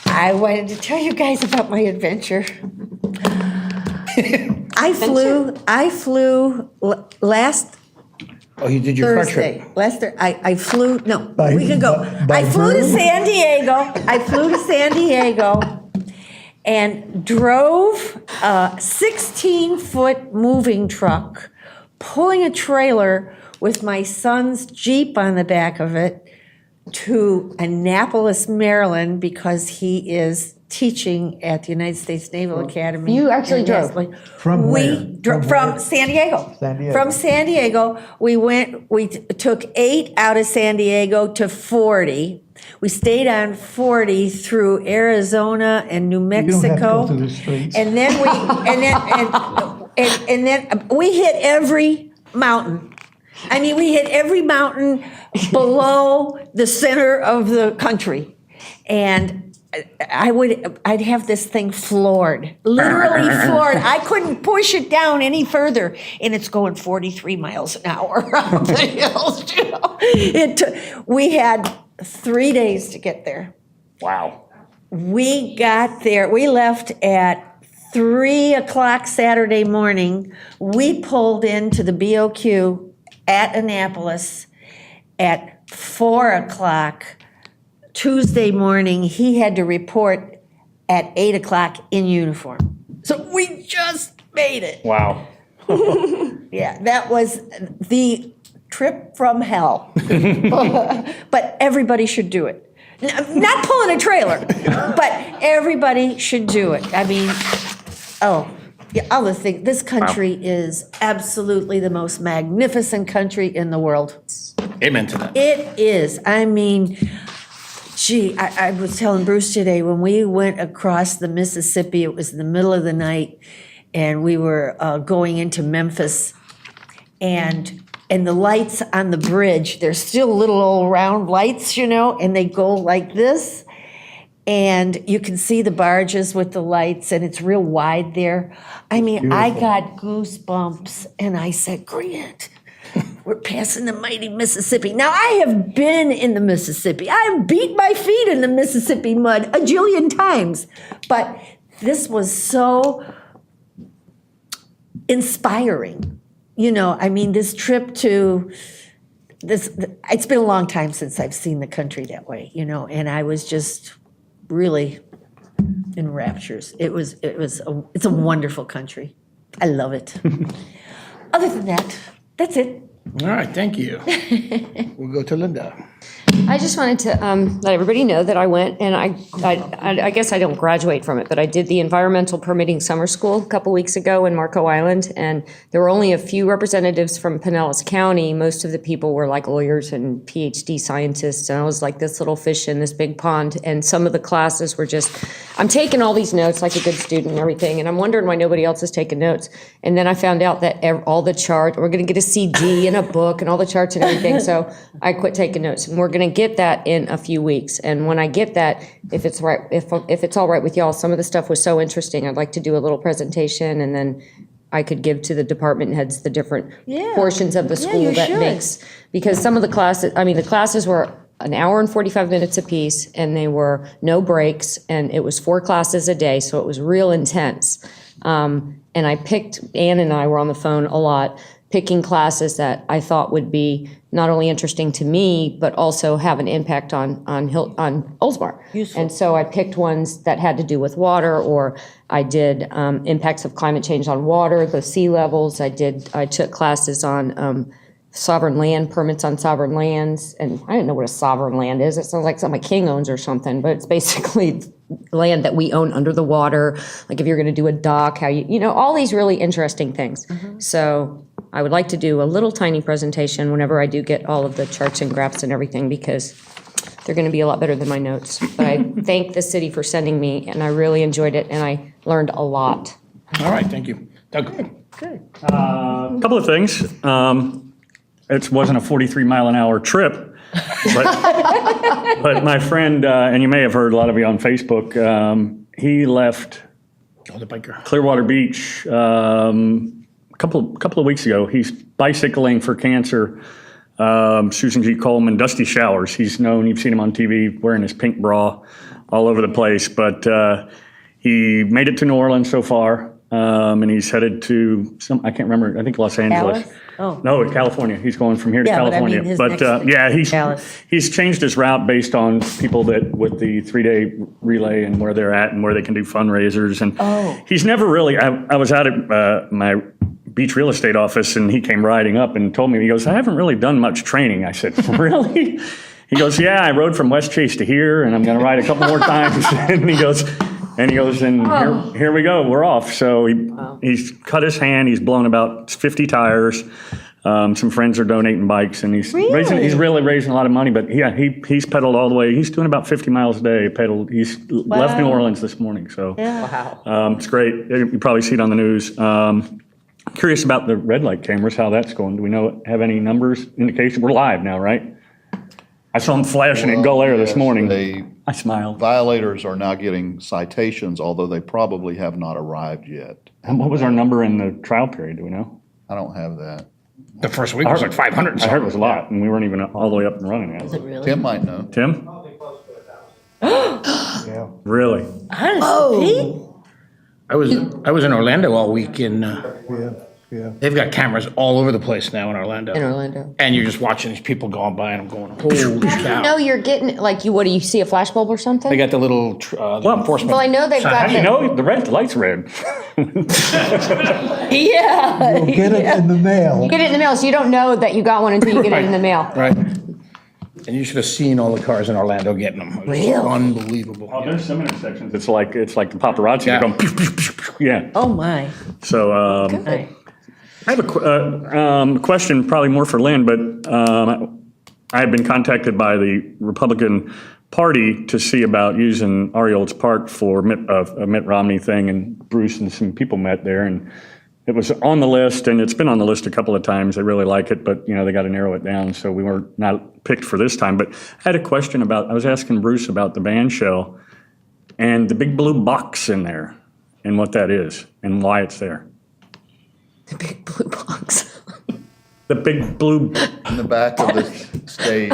I wanted to tell you guys about my adventure. I flew last Oh, you did your car Thursday. trip. I flew, no, By- we can go. by I flew to drone? San Diego. I flew to San Diego and drove a 16-foot moving truck, pulling a trailer with my son's Jeep on the back of it, to Annapolis, Maryland, because he is teaching at the United States Naval Academy. You actually in drove? West Point. From where? From San Diego. San Diego. From San Diego, we took 8 out of San Diego to 40. We stayed on 40 through Arizona and New You don't have to Mexico. go through the streets. And then we hit every mountain. I mean, we hit every mountain below the center of the country. And I'd have this thing floored, literally floored. I couldn't push it down any further, and it's going 43 miles an hour up the hills. We had 3 days to get there. Wow. We got there. We left at 3 o'clock Saturday morning, we pulled into the BOQ at Annapolis. At 4 o'clock Tuesday morning, he had to report at 8 o'clock in uniform. So we just made it. Wow. Yeah, that was the trip from hell. But everybody should do it. Not pulling a trailer, but everybody should do it. I mean, other thing, this country is absolutely the most magnificent country in the world. Amen to that. It is. I mean, gee, I was telling Bruce today, when we went across the Mississippi, it was in the middle of the night, and we were going into Memphis, and the lights on the bridge, they're still little old round lights, and they go like this. And you can see the barges with the lights, and it's real wide there. I mean, I got goosebumps, and I said, Grant, we're passing the mighty Mississippi. Now, I have been in the Mississippi. I've beat my feet in the Mississippi mud a jillion times. But this was so inspiring. I mean, this trip to this, it's been a long time since I've seen the country that way, and I was just really in raptures. It's a wonderful country. I love it. Other than that, that's it. All right, thank you. We'll go to Linda. I just wanted to let everybody know that I went, and I guess I don't graduate from it, but I did the environmental permitting summer school a couple weeks ago in Marco Island, and there were only a few representatives from Pinellas County. Most of the people were like lawyers and PhD scientists, and I was like this little fish in this big pond, and some of the classes were just, I'm taking all these notes like a good student and everything, and I'm wondering why nobody else is taking notes. And then I found out that all the charts, we're going to get a CD and a book and all the charts and everything, so I quit taking notes, and we're going to get that in a few weeks. And when I get that, if it's right, if it's all right with y'all, some of the stuff was so interesting. I'd like to do a little presentation, and then I could give to the department heads the different portions of the school you that should. makes, because some of the classes, the classes were an hour and 45 minutes apiece, and they were no breaks, and it was 4 classes a day, so it was real intense. And I picked, Ann and I were on the phone a lot, picking classes that I thought would be not only interesting to me, but also have an impact on Oldsmar. Useful. And so I picked ones that had to do with water, or I did impacts of climate change on water, the sea levels. I took classes on sovereign land, permits on sovereign lands, and I didn't know what a sovereign land is. It sounds like something my king owns or something, but it's basically land that we own under the water. Like if you're going to do a dock, how all these really interesting things. So I would like to do a little tiny presentation whenever I do get all of the charts and graphs and everything, because they're going to be a lot better than my notes. But I thank the city for sending me, and I really enjoyed it, and I learned a lot. All right, thank you. Doug? Good. A couple of things. It wasn't a 43-mile-an-hour trip, but my friend, and you may have heard a lot of you on Facebook, he left The biker. Clearwater Beach a couple of weeks ago. He's bicycling for cancer. Susan G. Coleman, Dusty Showers. He's known, you've seen him on TV wearing his pink bra all over the place. But he made it to New Orleans so far, and he's headed to I can't remember, I think Los Angeles. Dallas? Oh. No, California. He's going from here to Yeah, but I mean California. his next thing. He's changed his route based on people that with the 3-day relay and where they're at and where they can do fundraisers. And he's never really. I was out at my beach real estate office, and he came riding up and told me, he goes, I haven't really done much training. I said, really? He goes, yeah, I rode from West Chase to here, and I'm going to ride a couple more times. and he goes, here we go, we're off. So he's cut his hand, he's blown about 50 tires. Some friends are donating bikes, and he's really raising a lot of money. But yeah, he's pedaled all the way. He's doing about 50 miles a day. He's left New Orleans this morning. So it's great. You probably see it on the news. Curious about the red light cameras, how that's going. Do we have any numbers, indication? We're live now, right? I saw them flashing at Gull Air this morning. I smiled. Violators are now getting citations, although they probably have not arrived yet. And what was our number in the trial period? Do we know? I don't have that. The first week was like 500. I heard it was a lot, and we weren't even all the way up and running yet. Is it really? Tim might know. Tim? Yeah. Really? Honestly? I was in Orlando all week and Yeah. they've got cameras all over the place now in Orlando. In Orlando. And you're just watching these people going by and I'm going, holy cow. No, you're getting, like, what, do you see a flashbulb or something? They got the little enforcement. Well, I know they've got. How do you know? The red light's red. Yeah. You'll get it in the mail. You get it in the mail, so you don't know that you got one until you get it in the mail. Right. And you should have seen all the cars in Orlando getting them. It was Really? unbelievable. Oh, there's some intersections. It's like the paparazzi. Yeah. They're going, pew, pew, pew, pew. Yeah. Oh, my. So Good. I have a question, probably more for Lynn, but I had been contacted by the Republican Party to see about using Ariel's Park for a Mitt Romney thing, and Bruce and some people met there, and it was on the list, and it's been on the list a couple of times. They really like it, but they got to narrow it down, so we were not picked for this time. But I had a question I was asking Bruce about the band shell and the big blue box in there, and what that is, and why it's there. The big blue box. The big blue. In the back of the stage.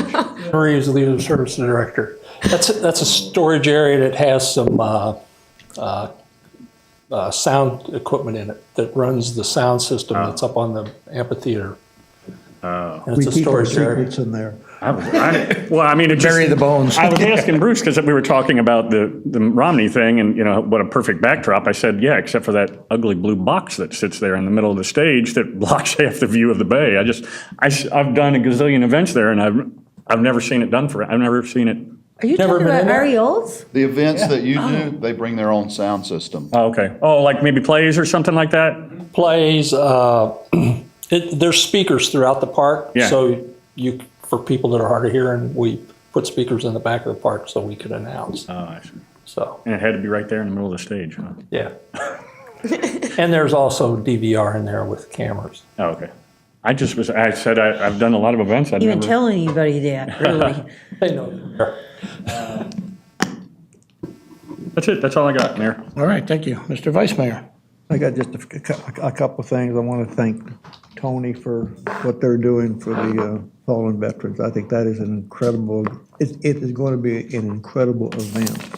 Marie is the leader service director. That's a storage area that has some sound equipment in it that runs the sound system that's up on the amphitheater. And We it's a keep our storage area. secrets in there. Well, I mean, it Bury the bones. I was asking Bruce because we were talking about the Romney thing and what a perfect backdrop. I said, yeah, except for that ugly blue box that sits there in the middle of the stage that blocks half the view of the bay. I've done a gazillion events there and I've never seen it done I've never seen it. Are you Never talking been about in there? Arioles? The events that you do, they bring their own sound system. Oh, okay. Oh, like maybe plays or something like that? Plays, there's speakers throughout the park. Yeah. So for people that are hard of hearing, we put speakers in the back of the park so we could announce. Oh, I see. So, And it had to be right there in the middle of the stage, huh? yeah. And there's also DVR in there with cameras. Oh, okay. I said I've done a lot of events. I'd You didn't never. tell anybody that, really. They know. That's it. That's all I got, Mayor. All right, thank you. Mr. Vice Mayor. I got just a couple of things. I want to thank Tony for what they're doing for the fallen veterans. I think that is an incredible, it is going to be an incredible event.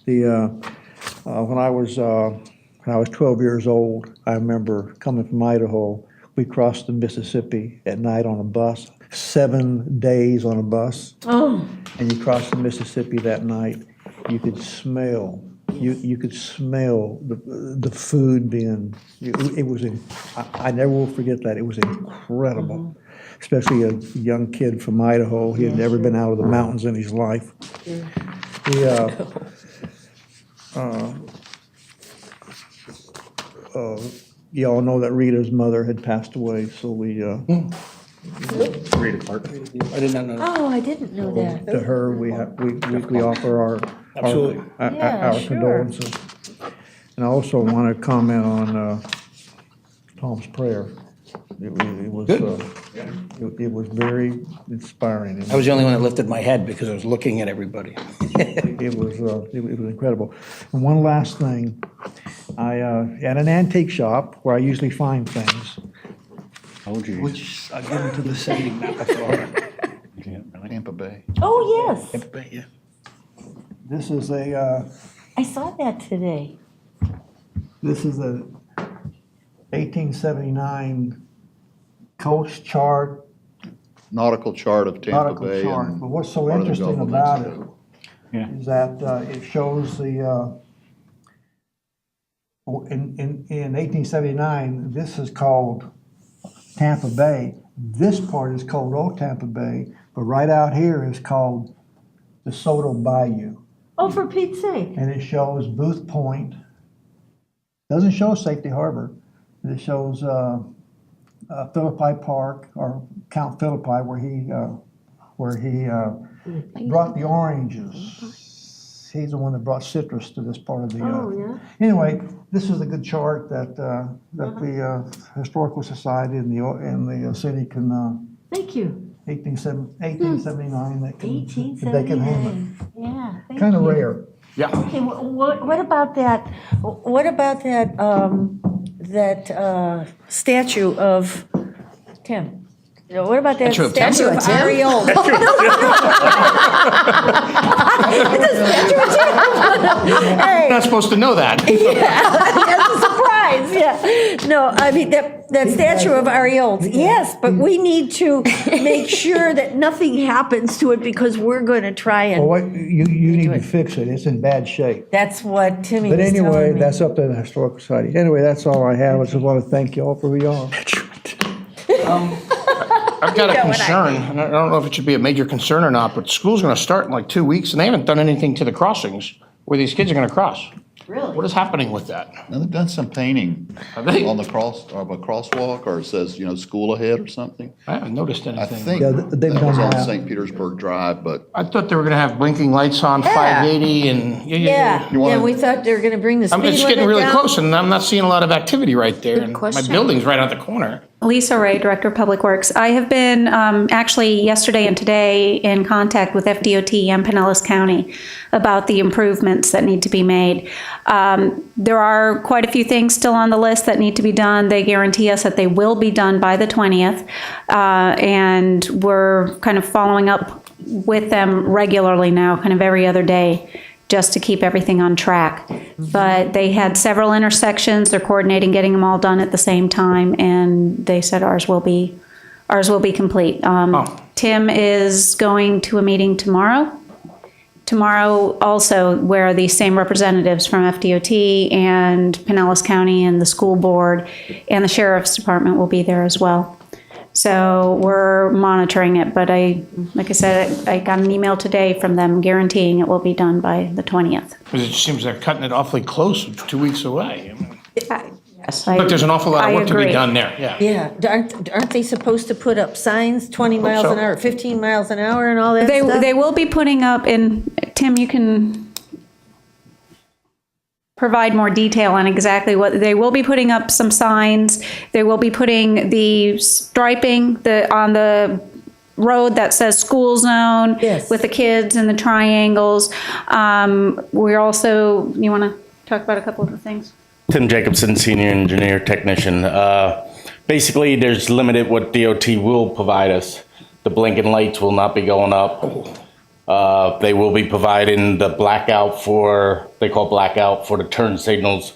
When I was 12 years old, I remember coming from Idaho. We crossed the Mississippi at night on a bus, 7 days on a bus. Oh, And you crossed the Mississippi that night. You could smell. You could smell the food being. It was. I never will forget that. It was incredible, especially a young kid from Idaho. He had never been out of the mountains in his life. You all know that Rita's mother had passed away, so we. Read it, Clark. I did not know that. oh, I didn't know that. To her, we offer our Absolutely. our sure. condolences. And I also want to comment on Tom's prayer. It was very inspiring. I was the only one that lifted my head because I was looking at everybody. It was incredible. And one last thing, I at an antique shop where I usually find things, Oh, geez. which I give them to the city, not the Florida. Tampa Bay. Oh, yes. Yeah. This is a. I saw that today. This is a 1879 coast chart, Nautical chart of Tampa nautical Bay. chart. and But what's so part of the interesting Gulf of about it Mexico. Yeah. is that it shows the, in 1879, this is called Tampa Bay. This part is called Old Tampa Bay, but right out here is called DeSoto Bayou. Oh, for Pete's sake. And it shows Booth Point. Doesn't show Safety Harbor. It shows Philippi Park, or Count Philippi, where he brought the oranges. He's the one that brought citrus to this part of the. Oh, yeah. Anyway, this is a good chart that the Historical Society and the city can. Thank you. 1879. That can, they can handle it. 1879. Yeah. Thank Kind of you. rare. Yeah. Okay, what about that, that statue of Tim? What about that Statue of statue of Tim? Ari Old? The statue of Tim. Hey. You're not supposed to know that. That's a surprise, yeah. No, I mean, that statue of Ari Old, yes, but we need to make sure that nothing happens to it because we're going to try Well, and, what, you need to fix it. It's in bad shape. that's what Timmy But was anyway, telling me. that's up to the Historical Society. Anyway, that's all I have. I just want to thank you all for who you are. I've got a You know what I concern, and I don't know if it should be a major concern or not, but school's gonna start in like 2 weeks, and they haven't done anything to the crossings where these kids are gonna cross. Really? What is happening with that? Now, they've done some painting Are they? on the crosswalk, or it says, school ahead or something. I haven't noticed I anything. think Yeah, that they've was done on that. St. Petersburg Drive, but I thought they were gonna have blinking lights on 580 and, Yeah, You wanna- yeah, we thought they were going to bring the speed I mean, limit it's getting really down. close, and I'm not seeing a lot of activity right there. Good and My question. building's right out the corner. Lisa Ray, Director of Public Works. I have been actually yesterday and today in contact with FDOT and Pinellas County about the improvements that need to be made. There are quite a few things still on the list that need to be done. They guarantee us that they will be done by the 20th. And we're kind of following up with them regularly now, kind of every other day, just to keep everything on track. But they had several intersections. They're coordinating getting them all done at the same time, and they said ours will be complete. Tim is going to a meeting tomorrow. Tomorrow also, where these same representatives from FDOT and Pinellas County and the school board and the sheriff's department will be there as well. So we're monitoring it, but like I said, I got an email today from them guaranteeing it will be done by the 20th. Because it just seems they're cutting it awfully close, it's 2 weeks away. I mean, Yes, But there's an awful lot of work to be agree. done there, yeah. Yeah, aren't they supposed to put up signs 20 miles so. an hour, 15 miles an hour and all that stuff? They will be putting up, and Tim, you can provide more detail on exactly what, they will be putting up some signs. They will be putting the striping on the road that says school zone. Yes. With the kids and the triangles. We're also, you want to talk about a couple of the things? Tim Jacobson, Senior Engineer Technician. Basically, there's limited what DOT will provide us. The blinking lights will not be going up. They will be providing the they call blackout for the turn signals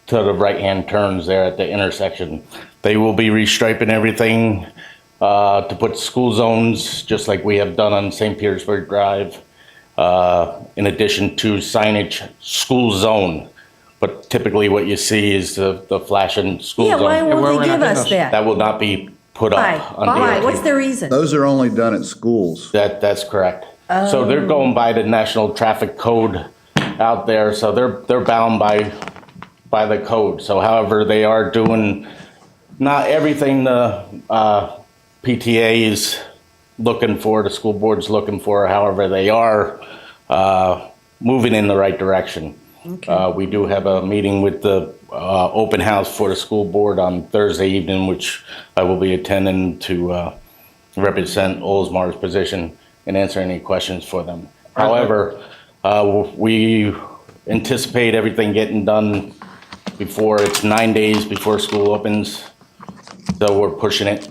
to the right-hand turns there at the intersection. They will be restriping everything to put school zones, just like we have done on St. Petersburg Drive, in addition to signage school zone. But typically what you see is the flashing school Yeah, zone. why won't they give us that? That will not be put Why? up on Why? DOT. What's the reason? those are only done at schools. That's correct. So they're going by the national traffic code out there, so they're bound by the code. So however, they are doing not everything the PTA is looking for, the school board's looking for, however, they are moving in the right direction. We do have a meeting with the open house for the school board on Thursday evening, which I will be attending to represent Oldsmar's position and answer any questions for them. However, we anticipate everything getting done before, it's 9 days before school opens. So we're pushing it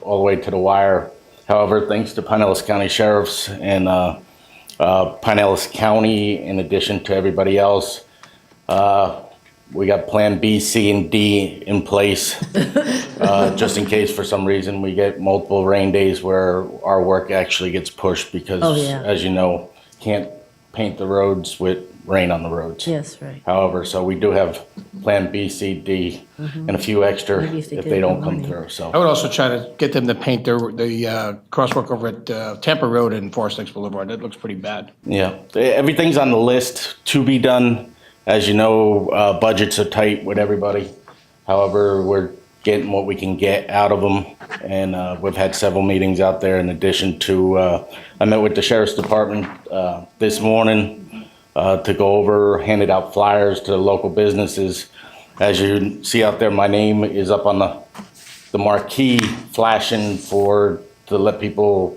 all the way to the wire. However, thanks to Pinellas County Sheriffs and Pinellas County, in addition to everybody else, we got Plan B, C, and D in place, just in case for some reason we get multiple rain days where our work actually gets pushed because, as you know, can't paint the roads with rain on the roads. Yes, right. However, so we do have Plan B, C, D, and a few extra Maybe if they if get they it don't in the come morning. through. So I would also try to get them to paint the crosswalk over at Tampa Road and Forest Lakes Boulevard. That looks pretty bad. yeah, everything's on the list to be done. As you know, budgets are tight with everybody. However, we're getting what we can get out of them, and we've had several meetings out there. In addition to, I met with the Sheriff's Department this morning to go over, handed out flyers to local businesses. As you see out there, my name is up on the marquee flashing to let people,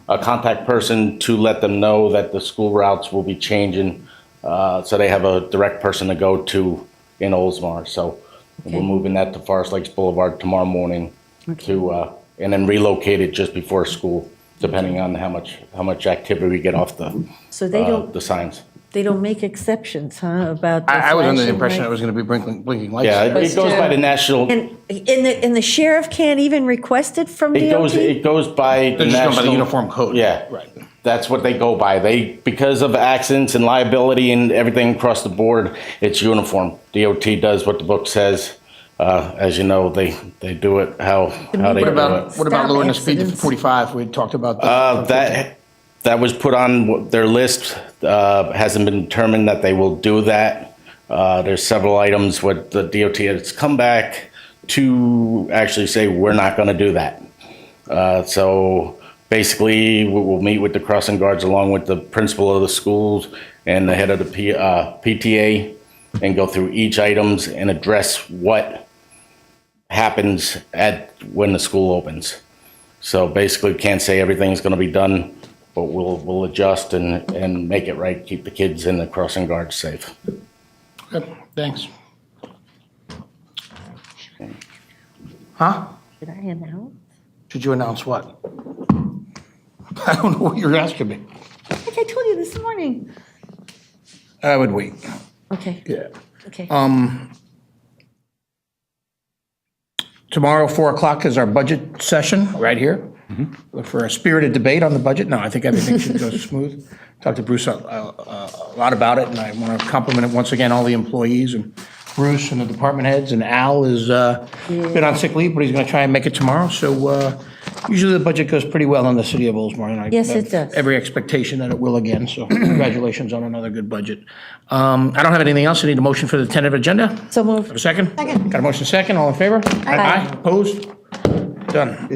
a contact person to let them know that the school routes will be changing. So they have a direct person to go to in Oldsmar. So we're moving that to Forest Lakes Boulevard tomorrow morning to and then relocated just before school, depending on how much activity we get off So they don't, the signs. they don't make exceptions, huh, about the I was under the flashing impression it lights? was going to be blinking lights. Yeah, it goes by the national. And the sheriff can't even request it from DOT? It goes by the They're just going by the national uniform code. Yeah, Right. That's what they go by. Because of accidents and liability and everything across the board, it's uniform. DOT does what the book says. As you know, they do it how they What do about, it. what about Stop lowering the speed to accidents. 45? We had talked about That was put on their list. Hasn't been determined that they will do that. There's several items what the DOT has come back to actually say we're not going to do that. So basically, we'll meet with the crossing guards along with the principal of the schools and the head of the PTA and go through each items and address what happens when the school opens. So basically, can't say everything's going to be done, but we'll adjust and make it right, keep the kids and the crossing guards safe. Good, thanks. Huh? Did I announce? Should you announce what? I don't know what you're asking me. Like I told you this morning. I would wait. Okay, Yeah. okay. Tomorrow, 4 o'clock is our budget session, right here. Look for a spirited debate on the budget. No, I think everything should go smooth. Talked to Bruce a lot about it, and I want to compliment once again all the employees and Bruce and the department heads, and Al has been on sick leave, but he's going to try and make it tomorrow. So usually the budget goes pretty well in the city of Oldsmar, and I Yes, it have does. every expectation that it will again. So congratulations on another good budget. I don't have anything else. I need a motion for the tentative agenda. So moved. Have a second? Second. Got a motion second. All in favor? Aye. Opposed? Done.